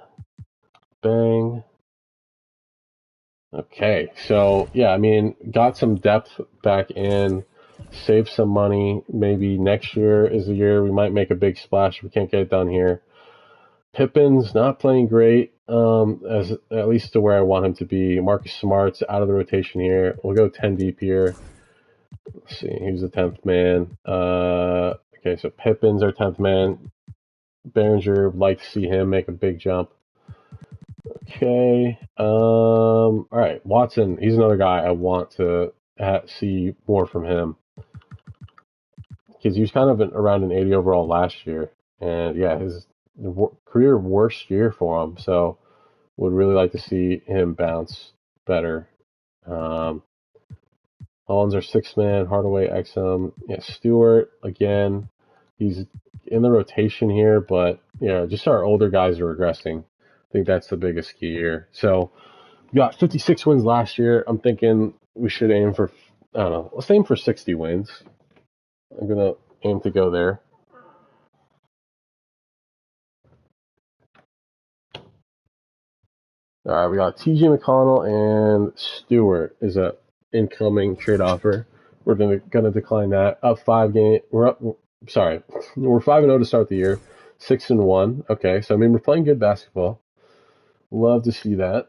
S1: Bang. Okay, so yeah, I mean, got some depth back in, save some money. Maybe next year is the year we might make a big splash. We can't get it done here. Pippin's not playing great, as at least to where I want him to be. Marcus Smart's out of the rotation here. We'll go 10 deep here. Let's see, he's the 10th man. Okay, so Pippin's our 10th man. Behringer, would like to see him make a big jump. Okay. All right. Watson. He's another guy I want to see more from him because he was kind of around an 80 overall last year, and yeah, his career worst year for him. So, would really like to see him bounce better. Holland's our 6th man. Hardaway, Exum. Yeah, Stewart again. He's in the rotation here, but yeah, just our older guys are regressing. I think that's the biggest key here. So we got 56 wins last year. I'm thinking we should aim for, I don't know, let's aim for 60 wins. I'm going to aim to go there. All right, we got TJ McConnell and Stewart is a incoming trade offer. We're gonna decline that. Up 5 game. We're 5-0 to start the year. 6-1. Okay, so I mean we're playing good basketball. Love to see that.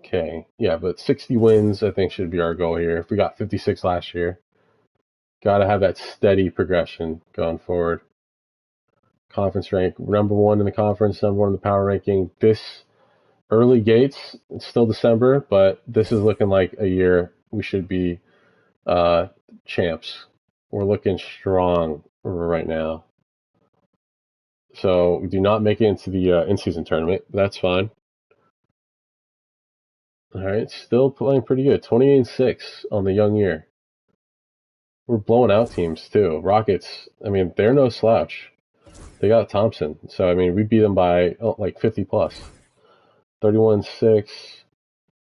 S1: Okay, yeah, but 60 wins I think should be our goal here. If we got 56 last year, gotta have that steady progression going forward. Conference rank, number 1 in the conference, number 1 in the power ranking. This early gates, it's still December, but this is looking like a year we should be champs. We're looking strong right now. So we do not make it into the in-season tournament. That's fine. All right, still playing pretty good. 28-6 on the young year. We're blowing out teams too. Rockets, I mean, they're no slouch. They got Thompson. So, I mean, we beat them by like 50 plus. 31-6.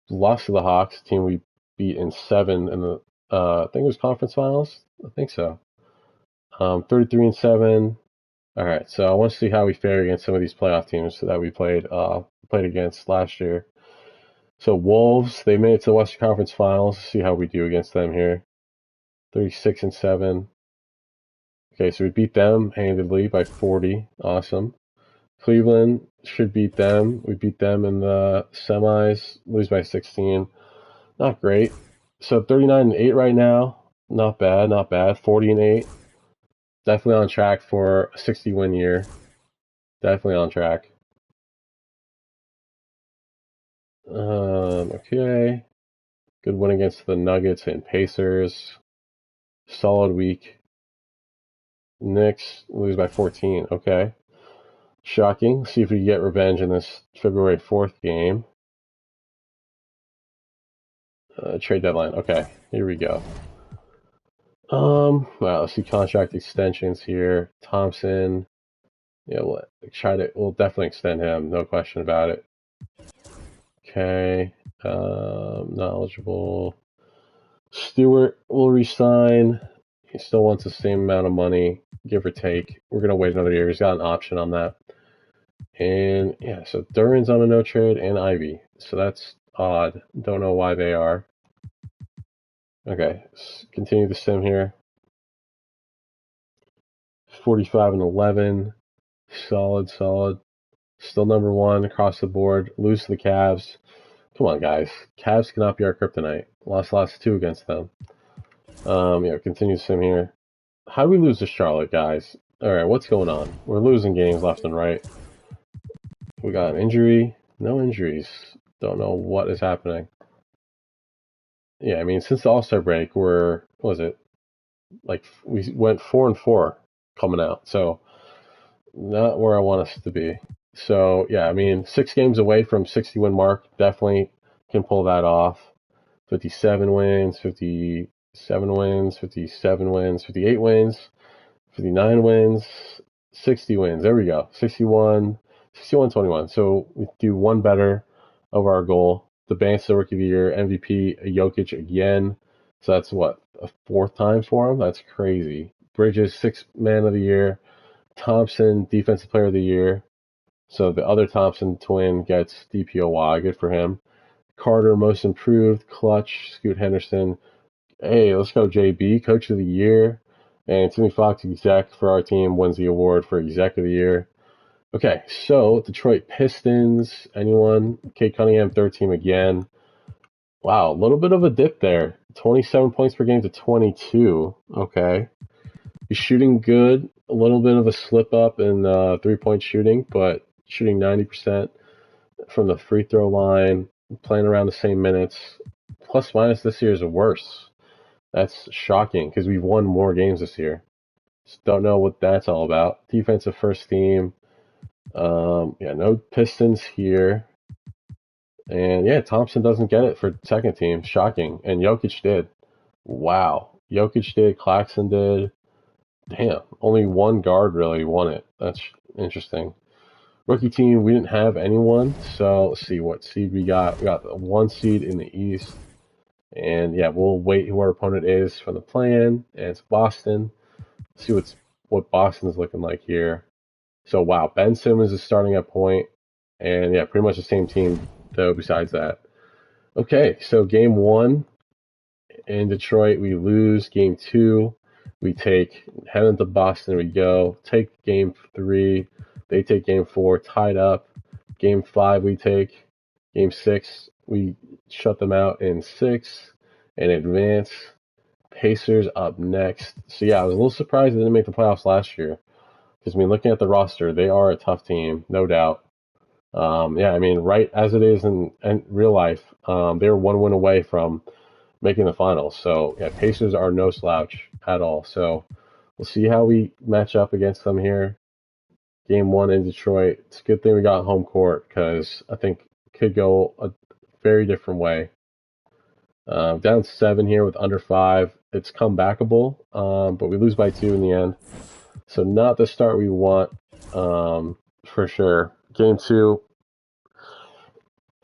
S1: Lost to the Hawks, team we beat in 7 in the, I think it was conference finals. I think so. 33-7. All right, so I want to see how we fare against some of these playoff teams that we played against last year. So Wolves, they made it to the Western Conference Finals. See how we do against them here. 36-7. Okay, so we beat them handedly by 40. Awesome. Cleveland should beat them. We beat them in the semis. Lose by 16. Not great. So 39-8 right now. Not bad. 40-8. Definitely on track for a 60-win year. Definitely on track. Okay. Good win against the Nuggets and Pacers. Solid week. Knicks lose by 14. Okay. Shocking. See if we can get revenge in this February 4th game. Trade deadline. Okay, here we go. Well, let's see contract extensions here. Thompson. Yeah, we'll definitely extend him. No question about it. Okay. Not eligible. Stewart will resign. He still wants the same amount of money, give or take. We're going to wait another year. He's got an option on that. And yeah, so Duren's on a no trade and Ivy. So that's odd. Don't know why they are. Okay, let's continue the sim here. 45 and 11. Solid. Still number one across the board. Lose to the Cavs. Come on, guys. Cavs cannot be our kryptonite. Lost last 2 against them. Yeah, continue the sim here. How do we lose to Charlotte, guys? Alright, what's going on? We're losing games left and right. We got an injury. No injuries. Don't know what is happening. Yeah, I mean, since the All-Star break, what was it? Like, we went 4-4 coming out. So, not where I want us to be. So, yeah, I mean, 6 games away from 60-win mark. Definitely can pull that off. 57 wins, 57 wins, 57 wins, 58 wins, 59 wins, 60 wins. There we go. 61-21. So we do one better over our goal. The Bank's the Rookie of the Year, MVP, Jokic again. So that's what, a 4th time for him? That's crazy. Bridges, 6th Man of the Year. Thompson, Defensive Player of the Year. So the other Thompson twin gets DPOY. Good for him. Carter, Most Improved. Clutch, Scoot Henderson. Hey, let's go JB, Coach of the Year. And Timmy Fox, Exec for our team, wins the award for Exec of the Year. Okay, so Detroit Pistons, anyone? Cade Cunningham, 3rd team again. Wow, a little bit of a dip there. 27 points per game to 22. Okay. He's shooting good. A little bit of a slip up in 3-point shooting, but shooting 90% from the free throw line, playing around the same minutes. Plus minus this year is worse. That's shocking because we've won more games this year. Just don't know what that's all about. Defensive first team. Yeah, no Pistons here. And yeah, Thompson doesn't get it for 2nd team. Shocking. And Jokic did. Wow. Jokic did. Claxton did. Damn. Only one guard really won it. That's interesting. Rookie team, we didn't have anyone. So let's see what seed we got. We got the 1 seed in the East. And yeah, we'll wait who our opponent is from the play-in. And it's Boston. Let's see what Boston's looking like here. So wow, Ben Simmons is starting at point. And yeah, pretty much the same team though besides that. Okay, so game 1 in Detroit, we lose. Game 2, we head into Boston, we go. Take game 3, they take game 4, tied up. Game 5, we take. Game 6, we shut them out in 6 and advance. Pacers up next. So yeah, I was a little surprised they didn't make the playoffs last year. Because I mean, looking at the roster, they are a tough team, no doubt. Yeah, I mean, right as it is in real life, they're 1 win away from making the finals. So yeah, Pacers are no slouch at all. So we'll see how we match up against them here. Game 1 in Detroit. It's a good thing we got home court because I think it could go a very different way. Down 7 here with under 5. It's comebackable, but we lose by 2 in the end. So not the start we want, for sure. Game 2.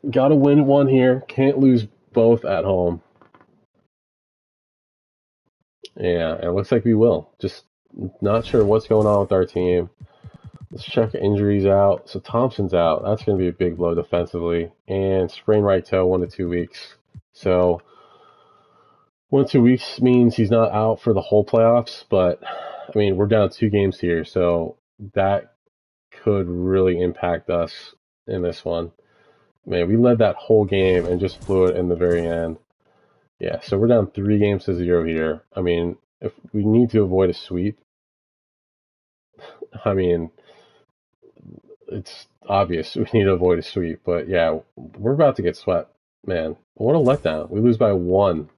S1: Got to win 1 here. Can't lose both at home. Yeah, it looks like we will. Just not sure what's going on with our team. Let's check injuries out. So Thompson's out. That's going to be a big blow defensively. And sprained right toe, 1 to 2 weeks. So 1 to 2 weeks means he's not out for the whole playoffs. But, I mean, we're down 2 games here. So that could really impact us in this one. Man, we led that whole game and just blew it in the very end. Yeah, so we're down 3 games to 0 here. I mean, if we need to avoid a sweep, I mean, it's obvious we need to avoid a sweep. But yeah, we're about to get swept. Man, what a letdown. We lose by 1.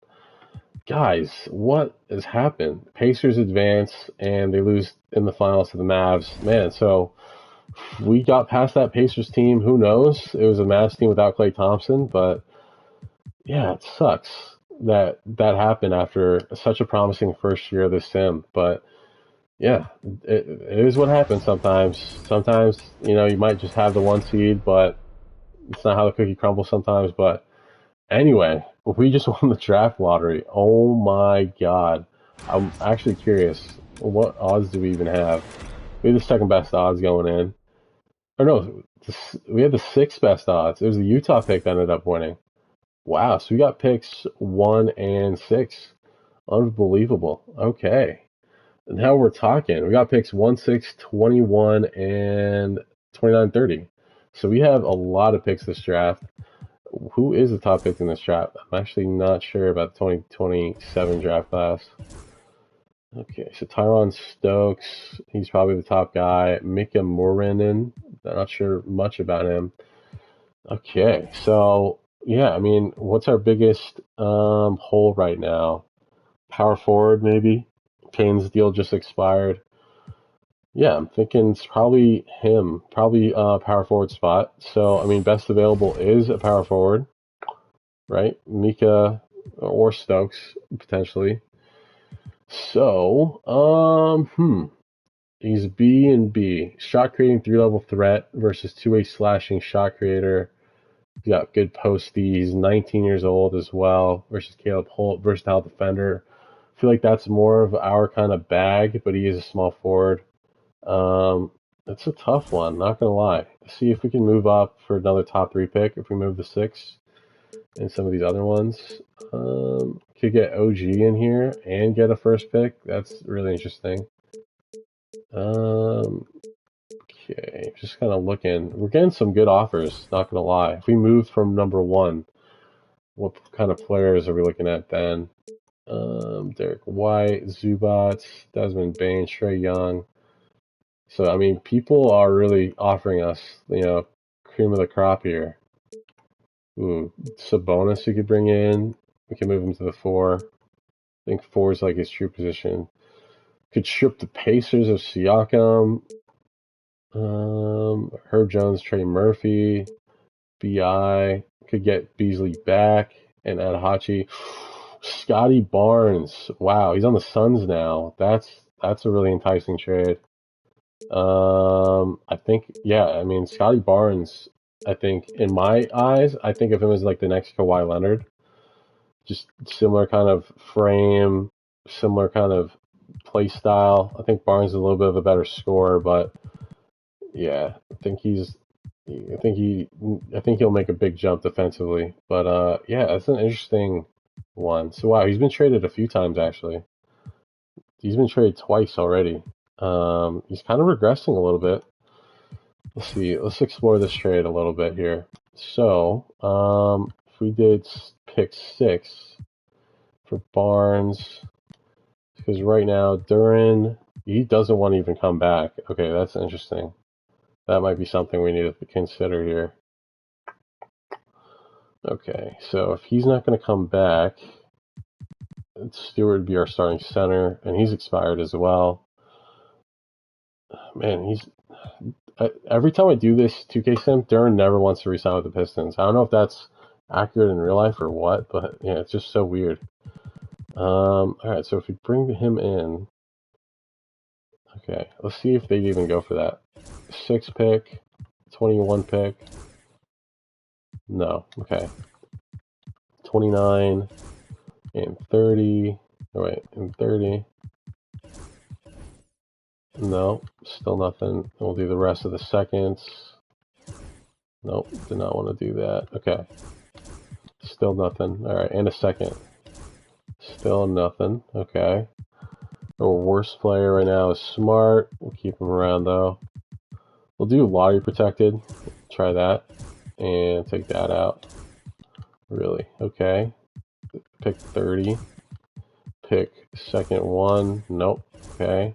S1: Guys, what has happened? Pacers advance, and they lose in the finals to the Mavs. Man, so we got past that Pacers team. Who knows? It was a Mavs team without Klay Thompson, but yeah, it sucks that that happened after such a promising first year of the sim. But yeah, it is what happens sometimes. Sometimes, you might just have the 1 seed, but it's not how the cookie crumbles sometimes. But anyway, we just won the draft lottery. Oh my God. I'm actually curious. What odds do we even have? We have the second best odds going in. Or no, we had the 6th best odds. It was the Utah pick that ended up winning. Wow, so we got picks 1 and 6. Unbelievable. Okay. And now we're talking. We got picks 1, 6, 21, and 29, 30. So we have a lot of picks this draft. Who is the top pick in this draft? I'm actually not sure about the 2027 draft class. Okay, so Tyron Stokes, he's probably the top guy. Mika Moranen, I'm not sure much about him. Okay, so yeah, I mean, what's our biggest hole right now? Power forward, maybe? Kane's deal just expired. Yeah, I'm thinking it's probably him, probably power forward spot. So, I mean, best available is a power forward, right? Mika or Stokes, potentially. So, he's B and B. Shot creating 3-level threat versus 2-way slashing shot creator. He's got good postie. He's 19 years old as well versus Caleb Holt, versatile defender. I feel like that's more of our kind of bag, but he is a small forward. It's a tough one, not gonna lie. See if we can move up for another top 3 pick. If we move the 6 and some of these other ones, could get OG in here and get a first pick. That's really interesting. Okay, just kind of looking. We're getting some good offers, not gonna lie. If we move from number 1, what kind of players are we looking at then? Derek White, Zubats, Desmond Bain, Trae Young. So, I mean, people are really offering us, cream of the crop here. Ooh, Sabonis you could bring in. We can move him to the 4. I think 4 is like his true position. Could strip the Pacers of Siakam. Herb Jones, Trey Murphy, BI. Could get Beasley back and add Hachi. Scotty Barnes. Wow, he's on the Suns now. That's a really enticing trade. I think, yeah, I mean, Scotty Barnes, I think, in my eyes, I think of him as like the next Kawhi Leonard. Just similar kind of frame, similar kind of play style. I think Barnes is a little bit of a better scorer, but yeah, I think he'll make a big jump defensively. But yeah, that's an interesting one. So wow, he's been traded a few times actually. He's been traded twice already. He's kind of regressing a little bit. Let's see. Let's explore this trade a little bit here. So, if we did pick 6 for Barnes, because right now Duren, he doesn't want to even come back. Okay, that's interesting. That might be something we need to consider here. Okay, so if he's not going to come back, Stewart would be our starting center, and he's expired as well. Man, every time I do this 2K sim, Duren never wants to resign with the Pistons. I don't know if that's accurate in real life or what, but yeah, it's just so weird. All right, so if we bring him in, okay, let's see if they'd even go for that. 6 pick, 21 pick. No, okay. 29 and 30. Oh, wait, and 30. No, still nothing. We'll do the rest of the seconds. Nope, did not want to do that. Okay. Still nothing. Alright, and a second. Still nothing. Okay. Our worst player right now is Smart. We'll keep him around though. We'll do lottery protected. Try that. And take that out. Really? Okay. Pick 30. Pick second 1. Nope. Okay.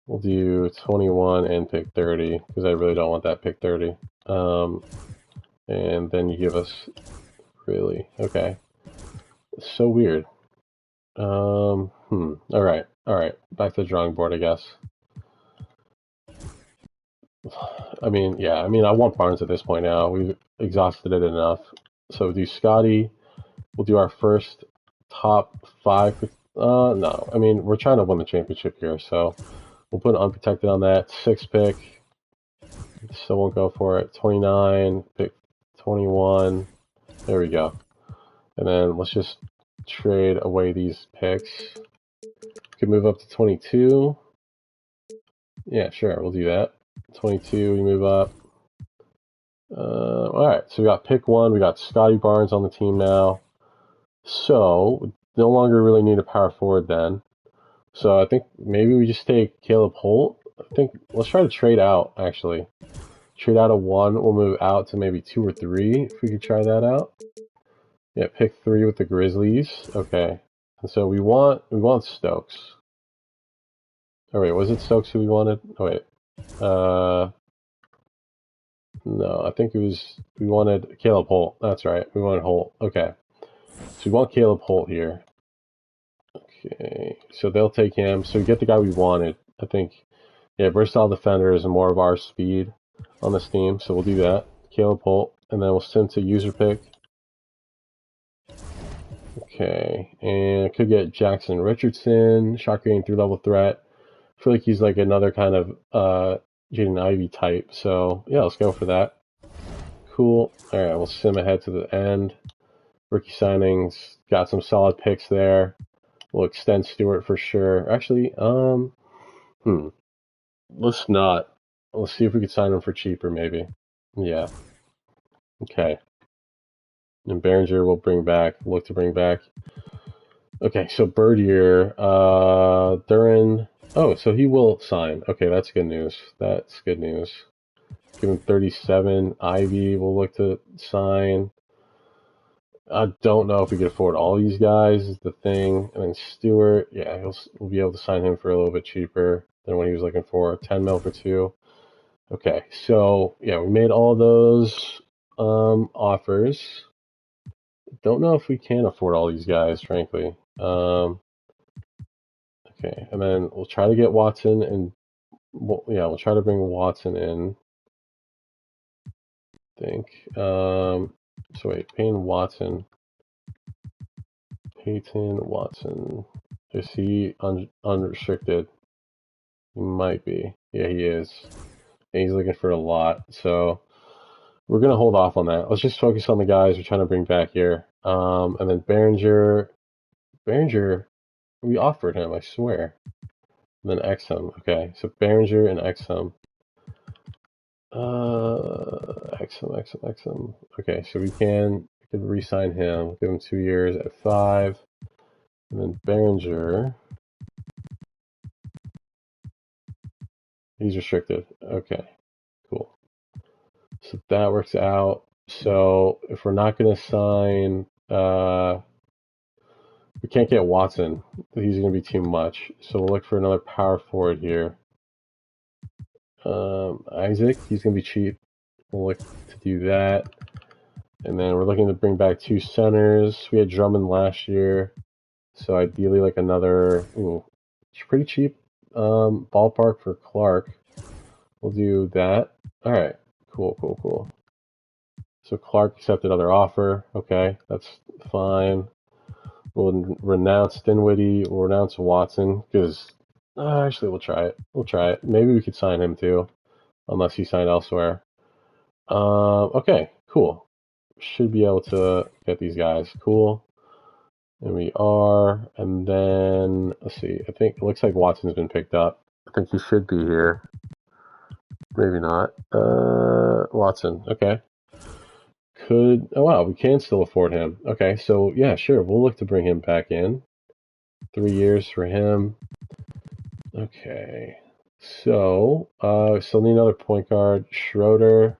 S1: We'll do 21 and pick 30 because I really don't want that pick 30. And then you give us Really? Okay. So weird. All right. Back to the drawing board, I guess. I mean, yeah. I mean, I want Barnes at this point now. We've exhausted it enough. So we'll do Scotty. We'll do our first top 5. No. I mean, we're trying to win the championship here, so we'll put an unprotected on that. 6 pick. So we'll go for it. 29. Pick 21. There we go. And then let's just trade away these picks. We could move up to 22. Yeah, sure, we'll do that. 22, we move up. Alright, so we got pick 1. We got Scotty Barnes on the team now. So, no longer really need a power forward then. So I think maybe we just take Caleb Holt. I think, let's try to trade out, actually. Trade out a 1, we'll move out to maybe 2 or 3, if we could try that out. Yeah, pick 3 with the Grizzlies. Okay. And so we want Stokes. Oh wait, was it Stokes who we wanted? Oh wait. No, I think we wanted Caleb Holt. That's right. We wanted Holt. Okay. So we want Caleb Holt here. Okay. So they'll take him. So we get the guy we wanted. I think, yeah, versatile defenders and more of our speed on this team. So we'll do that. Caleb Holt. And then we'll send to user pick. Okay. And I could get Jackson Richardson, shot creating 3-level threat. I feel like he's like another kind of Jaden Ivey type. So yeah, let's go for that. Cool. All right, we'll sim ahead to the end. Rookie signings, got some solid picks there. We'll extend Stewart for sure. Actually, let's not. Let's see if we could sign him for cheaper, maybe. Yeah. Okay. And Behringer will look to bring back. Okay, so Birdier, Duren. Oh, so he will sign. Okay, that's good news. That's good news. Give him 37. Ivy will look to sign. I don't know if we could afford all these guys is the thing. And then Stewart, yeah, we'll be able to sign him for a little bit cheaper than what he was looking for. 10 mil for 2. Okay, so yeah, we made all those offers. Don't know if we can afford all these guys, frankly. Okay, and then we'll try to get Watson, and we'll try to bring Watson in. I think. So wait, Peyton Watson. Is he unrestricted? He might be. Yeah, he is. And he's looking for a lot. So we're gonna hold off on that. Let's just focus on the guys we're trying to bring back here. And then Behringer, we offered him, I swear. And then Exum. Okay, so Behringer and Exum. Exum. Okay, so we could re-sign him. Give him 2 years at 5. And then Behringer. He's restricted. Okay, cool. So that works out. So if we're not going to sign, we can't get Watson. He's going to be too much. So we'll look for another power forward here. Isaac, he's going to be cheap. We'll look to do that. And then we're looking to bring back 2 centers. We had Drummond last year. So ideally like another, pretty cheap ballpark for Clark. We'll do that. All right, cool. So Clark accepted other offer. Okay, that's fine. We'll renounce Dinwiddie. We'll renounce Watson because actually we'll try it. Maybe we could sign him too, unless he signed elsewhere. Okay, cool. Should be able to get these guys. Cool. And we are. And then let's see. I think it looks like Watson's been picked up. I think he should be here. Maybe not. Watson. Okay. Oh wow, we can still afford him. Okay, so yeah, sure, we'll look to bring him back in. 3 years for him. Okay, so still need another point guard. Schroeder,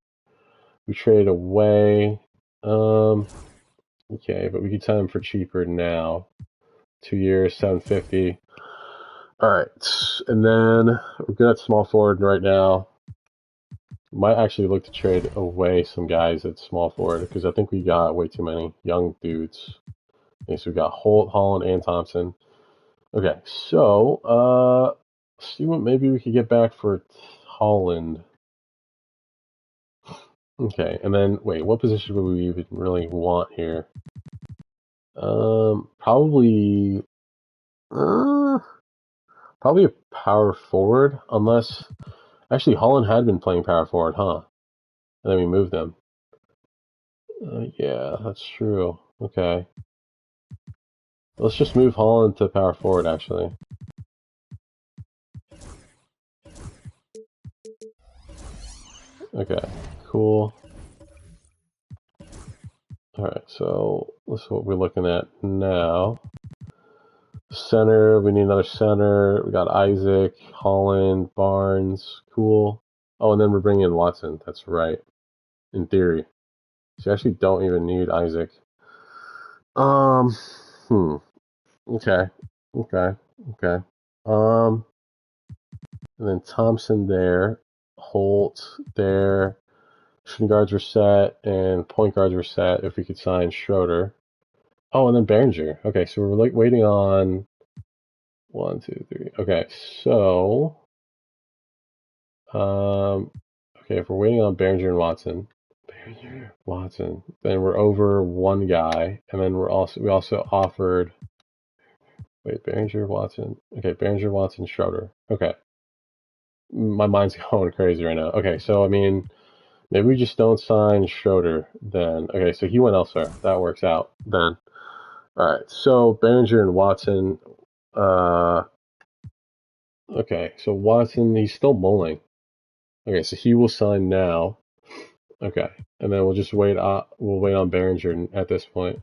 S1: we traded away. Okay, but we could sign him for cheaper now. 2 years, $750. All right, and then we're good at small forward right now. Might actually look to trade away some guys at small forward because I think we got way too many young dudes. Okay, so we got Holt, Holland, and Thompson. Okay, so see what maybe we could get back for Holland. Okay, and then wait, what position would we even really want here? Probably probably a power forward, unless actually Holland had been playing power forward, huh? And then we moved them. Yeah, that's true. Okay. Let's just move Holland to power forward, actually. Okay, cool. Alright, so this is what we're looking at now. Center, we need another center. We got Isaac, Holland, Barnes. Cool. Oh, and then we're bringing in Watson. That's right. In theory. So you actually don't even need Isaac. Okay. Okay. And then Thompson there. Holt there. Shooting guards were set, and point guards were set if we could sign Schroeder. Oh, and then Behringer. Okay, so we're like waiting on 1, 2, 3. Okay, so okay, if we're waiting on Behringer and Watson, then we're over one guy, and then we also offered. Wait, Behringer, Watson. Okay, Behringer, Watson, Schroeder. Okay, my mind's going crazy right now. Okay, so I mean, maybe we just don't sign Schroeder then. Okay, so he went elsewhere. That works out then. All right, so Behringer and Watson. Okay, so Watson, he's still mulling. Okay, so he will sign now. Okay, and then we'll just wait. We'll wait on Behringer at this point.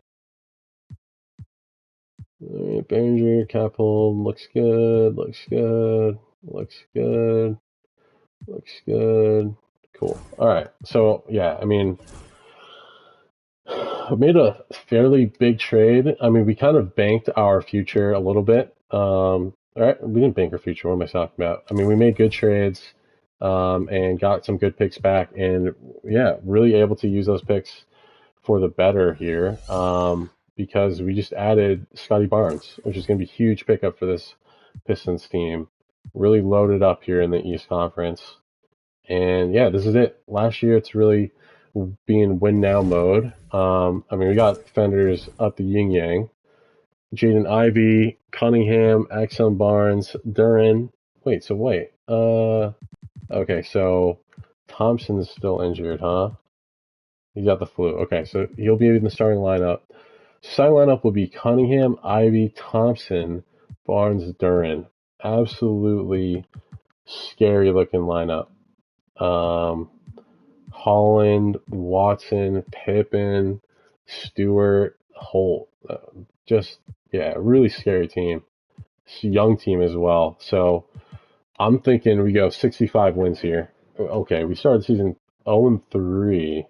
S1: Behringer, Capel, looks good. Cool. All right. So yeah, I mean, I made a fairly big trade. I mean, we kind of banked our future a little bit. All right, we didn't bank our future. What am I talking about? I mean, we made good trades, and got some good picks back, and yeah, really able to use those picks for the better here. Because we just added Scotty Barnes, which is going to be a huge pickup for this Pistons team. Really loaded up here in the East Conference. And yeah, this is it. Last year, it's really being win now mode. I mean, we got defenders up the yin yang. Jaden Ivey, Cunningham, Axon Barnes, Duren. Wait. Okay, so Thompson's still injured, huh? He got the flu. Okay, so he'll be in the starting lineup. Starting lineup will be Cunningham, Ivy, Thompson, Barnes, Duren. Absolutely scary looking lineup. Holland, Watson, Pippen, Stewart, Holt. Just, yeah, really scary team. It's a young team as well. So I'm thinking we go 65 wins here. Okay, we started the season 0-3.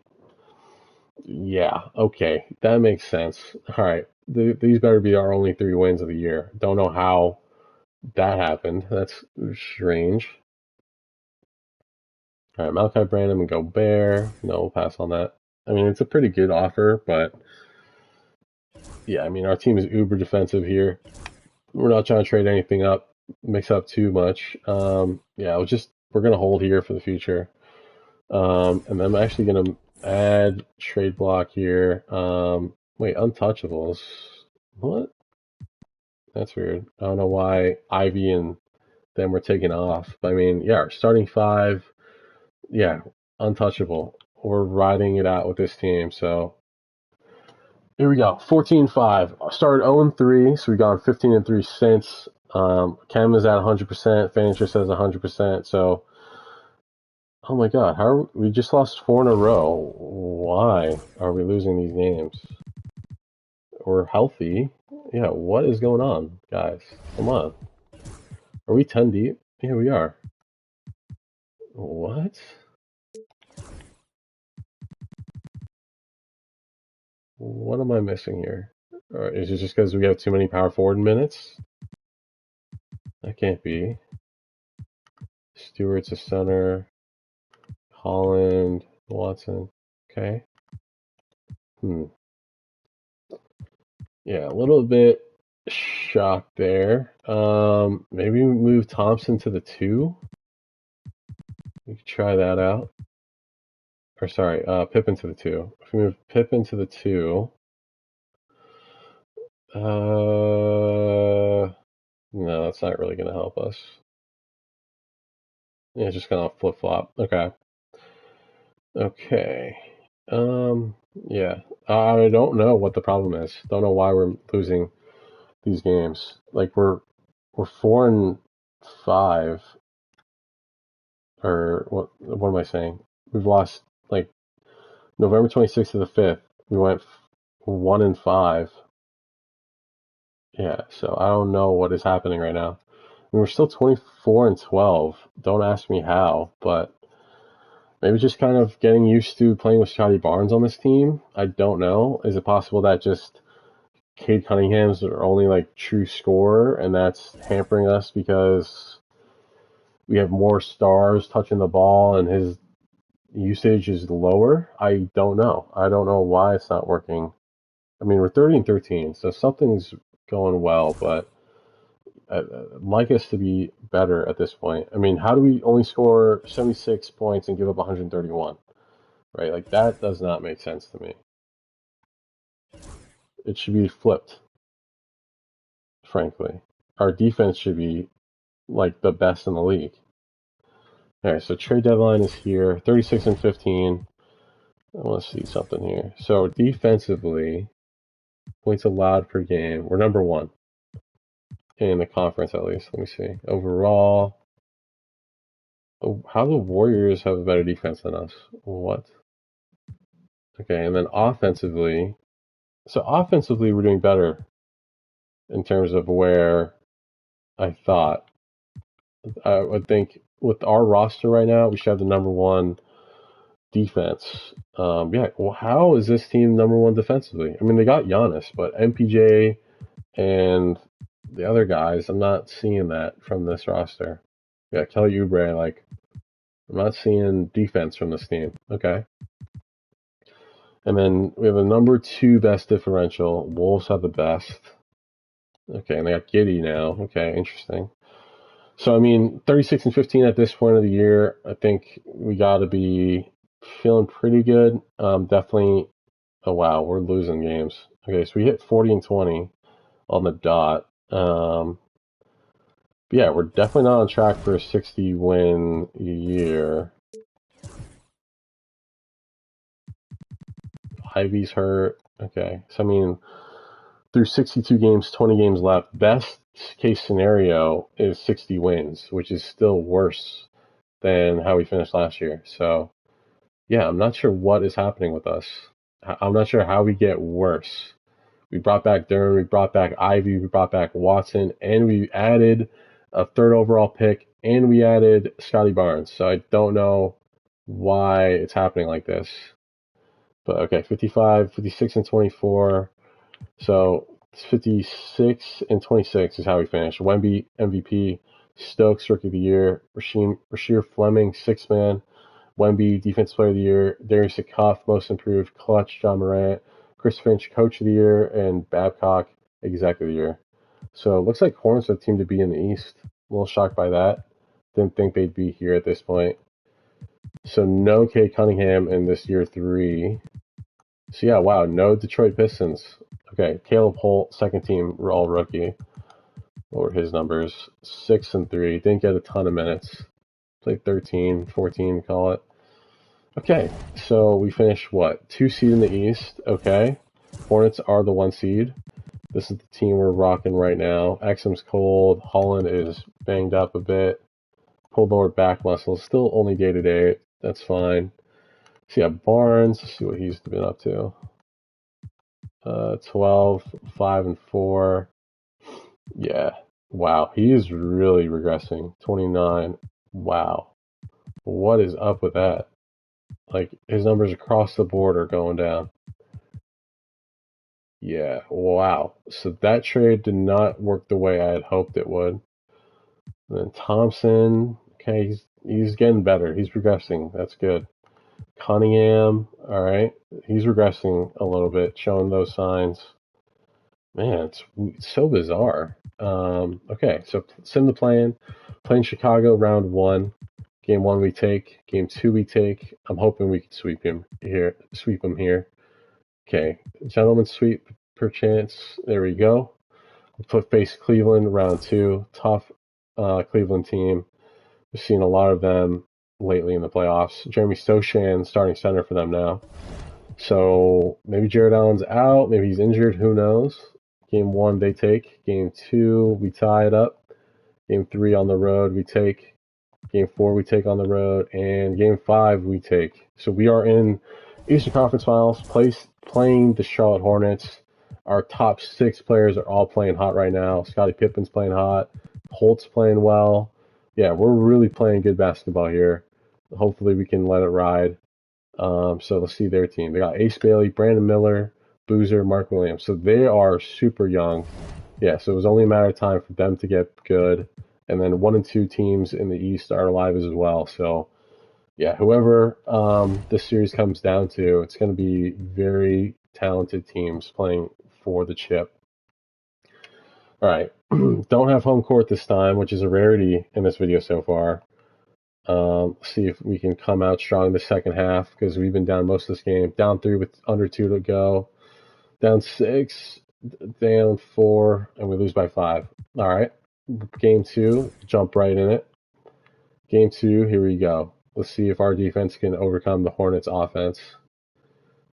S1: Yeah, okay, that makes sense. All right, these better be our only 3 wins of the year. Don't know how that happened. That's strange. All right, Malachi Branham and Gobert. No, we'll pass on that. I mean, it's a pretty good offer, but yeah, I mean, our team is uber defensive here. We're not trying to trade anything up, mix up too much. Yeah, we're gonna hold here for the future. And then I'm actually gonna add trade block here. Wait, untouchables. What? That's weird. I don't know why Ivy and them were taken off. But I mean, yeah, our starting 5, yeah, untouchable. We're riding it out with this team. So here we go. 14-5. Started 0-3, so we've gone 15-3 since. Cam is at 100%. Fancher says 100%. So, oh my God, we just lost 4 in a row? Why are we losing these games? We're healthy. Yeah, what is going on, guys? Come on. Are we 10 deep? Yeah, we are. What? What am I missing here? Or is it just because we have too many power forward minutes? That can't be. Stewart's a center. Holland, Watson. Okay. Yeah, a little bit shocked there. Maybe move Thompson to the 2. We could try that out. Or sorry, Pippen to the 2. If we move Pippen to the 2, no, that's not really going to help us. Yeah, just gonna flip flop. Okay. Yeah. I don't know what the problem is. Don't know why we're losing these games. Like we're 4-5, or what am I saying? We've lost like November 26th to the 5th. We went 1-5. Yeah, so I don't know what is happening right now. I mean, we're still 24-12. Don't ask me how, but maybe just kind of getting used to playing with Scotty Barnes on this team. I don't know. Is it possible that just Cade Cunningham's our only like true scorer, and that's hampering us because we have more stars touching the ball and his usage is lower? I don't know. I don't know why it's not working. I mean, we're 30-13, so something's going well, but I'd like us to be better at this point. I mean, how do we only score 76 points and give up 131? Right? Like, that does not make sense to me. It should be flipped, frankly. Our defense should be, like, the best in the league. Alright, so trade deadline is here. 36-15. I want to see something here. So, defensively, points allowed per game, we're number 1. In the conference, at least. Let me see. Overall, how the Warriors have a better defense than us? What? Okay, and then offensively, we're doing better in terms of where I thought. I would think with our roster right now, we should have the number 1 defense. Yeah, well, how is this team number 1 defensively? I mean, they got Giannis, but MPJ and the other guys, I'm not seeing that from this roster. Yeah, Kelly Oubre, like, I'm not seeing defense from this team. Okay. And then we have the number 2 best differential. Wolves have the best. Okay, and they got Giddey now. Okay, interesting. So, I mean, 36-15 at this point of the year, I think we got to be feeling pretty good. Definitely, oh wow, we're losing games. Okay, so we hit 40-20 on the dot. Yeah, we're definitely not on track for a 60-win year. Ivy's hurt. Okay, so I mean, through 62 games, 20 games left. Best case scenario is 60 wins, which is still worse than how we finished last year. So, yeah, I'm not sure what is happening with us. I'm not sure how we get worse. We brought back Duren, we brought back Ivy, we brought back Watson, and we added a 3rd overall pick, and we added Scotty Barnes. So I don't know why it's happening like this. But okay, 56-24. So 56-26 is how we finished. Wemby MVP, Stokes Rookie of the Year, Rasheer Fleming 6th man, Wemby Defensive Player of the Year, Darius Cuff Most Improved, Clutch John Morant, Chris Finch Coach of the Year, and Babcock Exec of the Year. So it looks like Hornets are the team to be in the East. A little shocked by that. Didn't think they'd be here at this point. So no Cade Cunningham in this year 3. So yeah, wow, no Detroit Pistons. Okay, Caleb Holt, 2nd team, all rookie. What were his numbers? 6-3. Didn't get a ton of minutes. Played 13, 14, call it. Okay, so we finished what? 2 seed in the East. Okay, Hornets are the 1 seed. This is the team we're rocking right now. Exum's cold. Holland is banged up a bit. Pulled lower back muscles. Still only day-to-day. That's fine. So yeah, Barnes. Let's see what he's been up to. 12, 5-4. Yeah. Wow. He is really regressing. 29. Wow. What is up with that? Like, his numbers across the board are going down. Yeah. Wow. So that trade did not work the way I had hoped it would. And then Thompson. Okay, he's getting better. He's progressing. That's good. Cunningham, all right. He's regressing a little bit, showing those signs. Man, it's so bizarre. Okay, so sim the plan. Playing Chicago round 1. Game 1 we take. Game 2 we take. I'm hoping we can sweep him here. Okay, gentleman's sweep per chance. There we go. We'll face Cleveland round 2. Tough Cleveland team. We've seen a lot of them lately in the playoffs. Jeremy Sochan starting center for them now. So maybe Jared Allen's out. Maybe he's injured. Who knows? Game 1 they take. Game 2 we tie it up. Game 3 on the road we take. Game 4 we take on the road. And Game 5 we take. So we are in Eastern Conference Finals, playing the Charlotte Hornets. Our top 6 players are all playing hot right now. Scottie Pippen's playing hot. Holt's playing well. Yeah, we're really playing good basketball here. Hopefully we can let it ride. So let's see their team. They got Ace Bailey, Brandon Miller, Boozer, Mark Williams. So they are super young. Yeah, so it was only a matter of time for them to get good. And then 1 and 2 teams in the East are alive as well. So yeah, whoever this series comes down to, it's going to be very talented teams playing for the chip. All right, don't have home court this time, which is a rarity in this video so far. See if we can come out strong in the second half, because we've been down most of this game. Down 3 with under 2 to go. Down 6, down 4, and we lose by 5. All right, Game 2, jump right in it. Game 2, here we go. Let's see if our defense can overcome the Hornets' offense.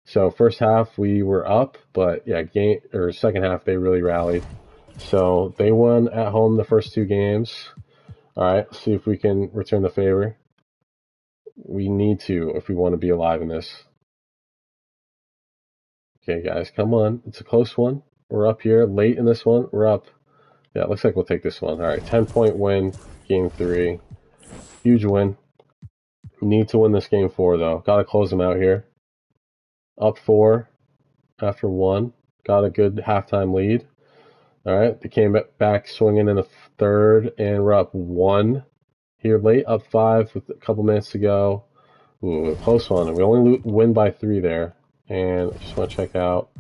S1: So first half we were up, but yeah, second half they really rallied. So they won at home the first 2 games. All right, let's see if we can return the favor. We need to if we want to be alive in this. Okay, guys, come on. It's a close one. We're up here late in this one. We're up. Yeah, it looks like we'll take this one. All right, 10-point win, Game 3. Huge win. Need to win this Game 4, though. Got to close them out here. Up 4 after 1. Got a good halftime lead. All right, they came back swinging in the third, and we're up 1 here late, up 5 with a couple minutes to go. Ooh, close one. We only win by 3 there, and I just want to check out.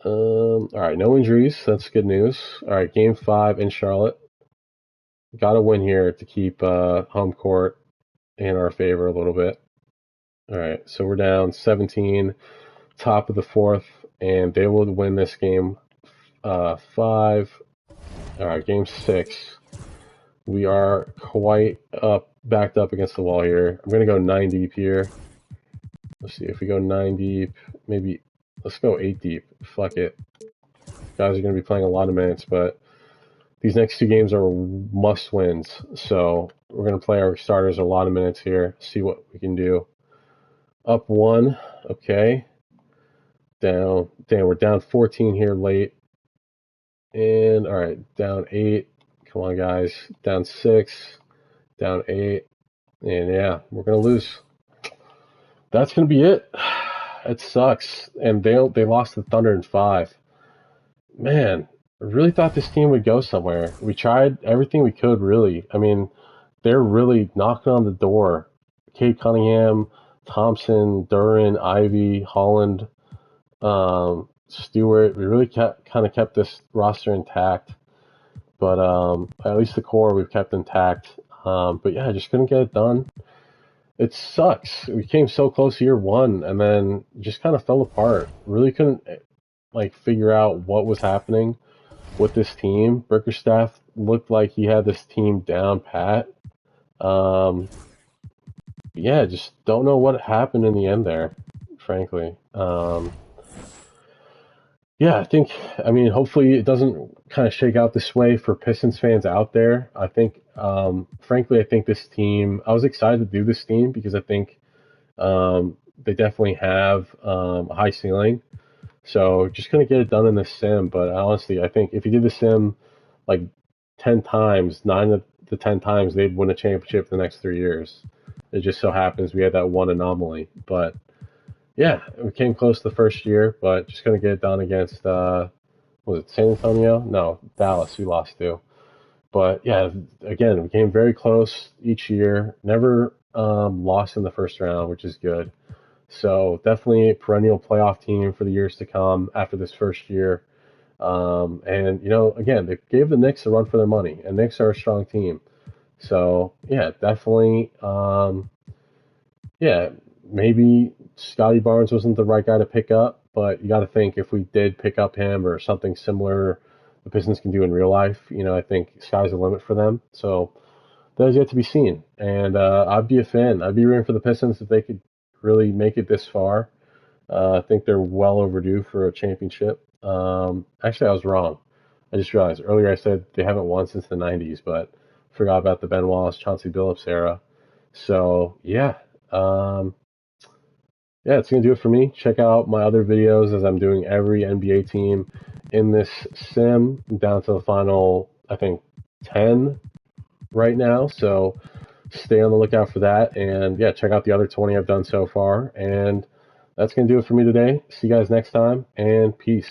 S1: All right, no injuries. That's good news. All right, Game 5 in Charlotte. Got to win here to keep home court in our favor a little bit. All right, so we're down 17, top of the 4th, and they will win this game 5. All right, Game 6. We are quite backed up against the wall here. I'm going to go 9 deep here. Let's see if we go 9 deep. Maybe let's go 8 deep. Fuck it. Guys are going to be playing a lot of minutes, but these next 2 games are must wins. So we're going to play our starters a lot of minutes here, see what we can do. Up 1. Okay. Down. Damn, we're down 14 here late. And all right, down 8. Come on, guys. Down 6. Down 8. And yeah, we're going to lose. That's going to be it. It sucks. And they lost to Thunder in 5. Man, I really thought this team would go somewhere. We tried everything we could, really. I mean, they're really knocking on the door. Cade Cunningham, Thompson, Duren, Ivey, Holland, Stewart. We really kept this roster intact. But at least the core we've kept intact. But yeah, just couldn't get it done. It sucks. We came so close year 1 and then just kind of fell apart. Really couldn't figure out what was happening with this team. Bickerstaff looked like he had this team down pat. Yeah, just don't know what happened in the end there, frankly. Yeah, I mean, hopefully it doesn't kind of shake out this way for Pistons fans out there. I think, frankly, I think this team, I was excited to do this team because I think they definitely have a high ceiling. So just going to get it done in this sim. But honestly, I think if you did the sim like 10 times, 9 of the 10 times, they'd win a championship the next 3 years. It just so happens we had that one anomaly. But yeah, we came close the first year, but just going to get it done against, was it San Antonio? No, Dallas we lost to. But yeah, again, we came very close each year. Never lost in the first round, which is good. So definitely a perennial playoff team for the years to come after this first year. And, again, they gave the Knicks a run for their money, and Knicks are a strong team. So, yeah, definitely, maybe Scotty Barnes wasn't the right guy to pick up, but you got to think if we did pick up him or something similar the Pistons can do in real life, I think sky's the limit for them. So that is yet to be seen. And I'd be a fan. I'd be rooting for the Pistons if they could really make it this far. I think they're well overdue for a championship. Actually, I was wrong. I just realized earlier I said they haven't won since the 90s, but forgot about the Ben Wallace, Chauncey Billups era. So, yeah. It's going to do it for me. Check out my other videos as I'm doing every NBA team in this sim. I'm down to the final, I think, 10 right now. So stay on the lookout for that. And, check out the other 20 I've done so far. And that's going to do it for me today. See you guys next time, and peace.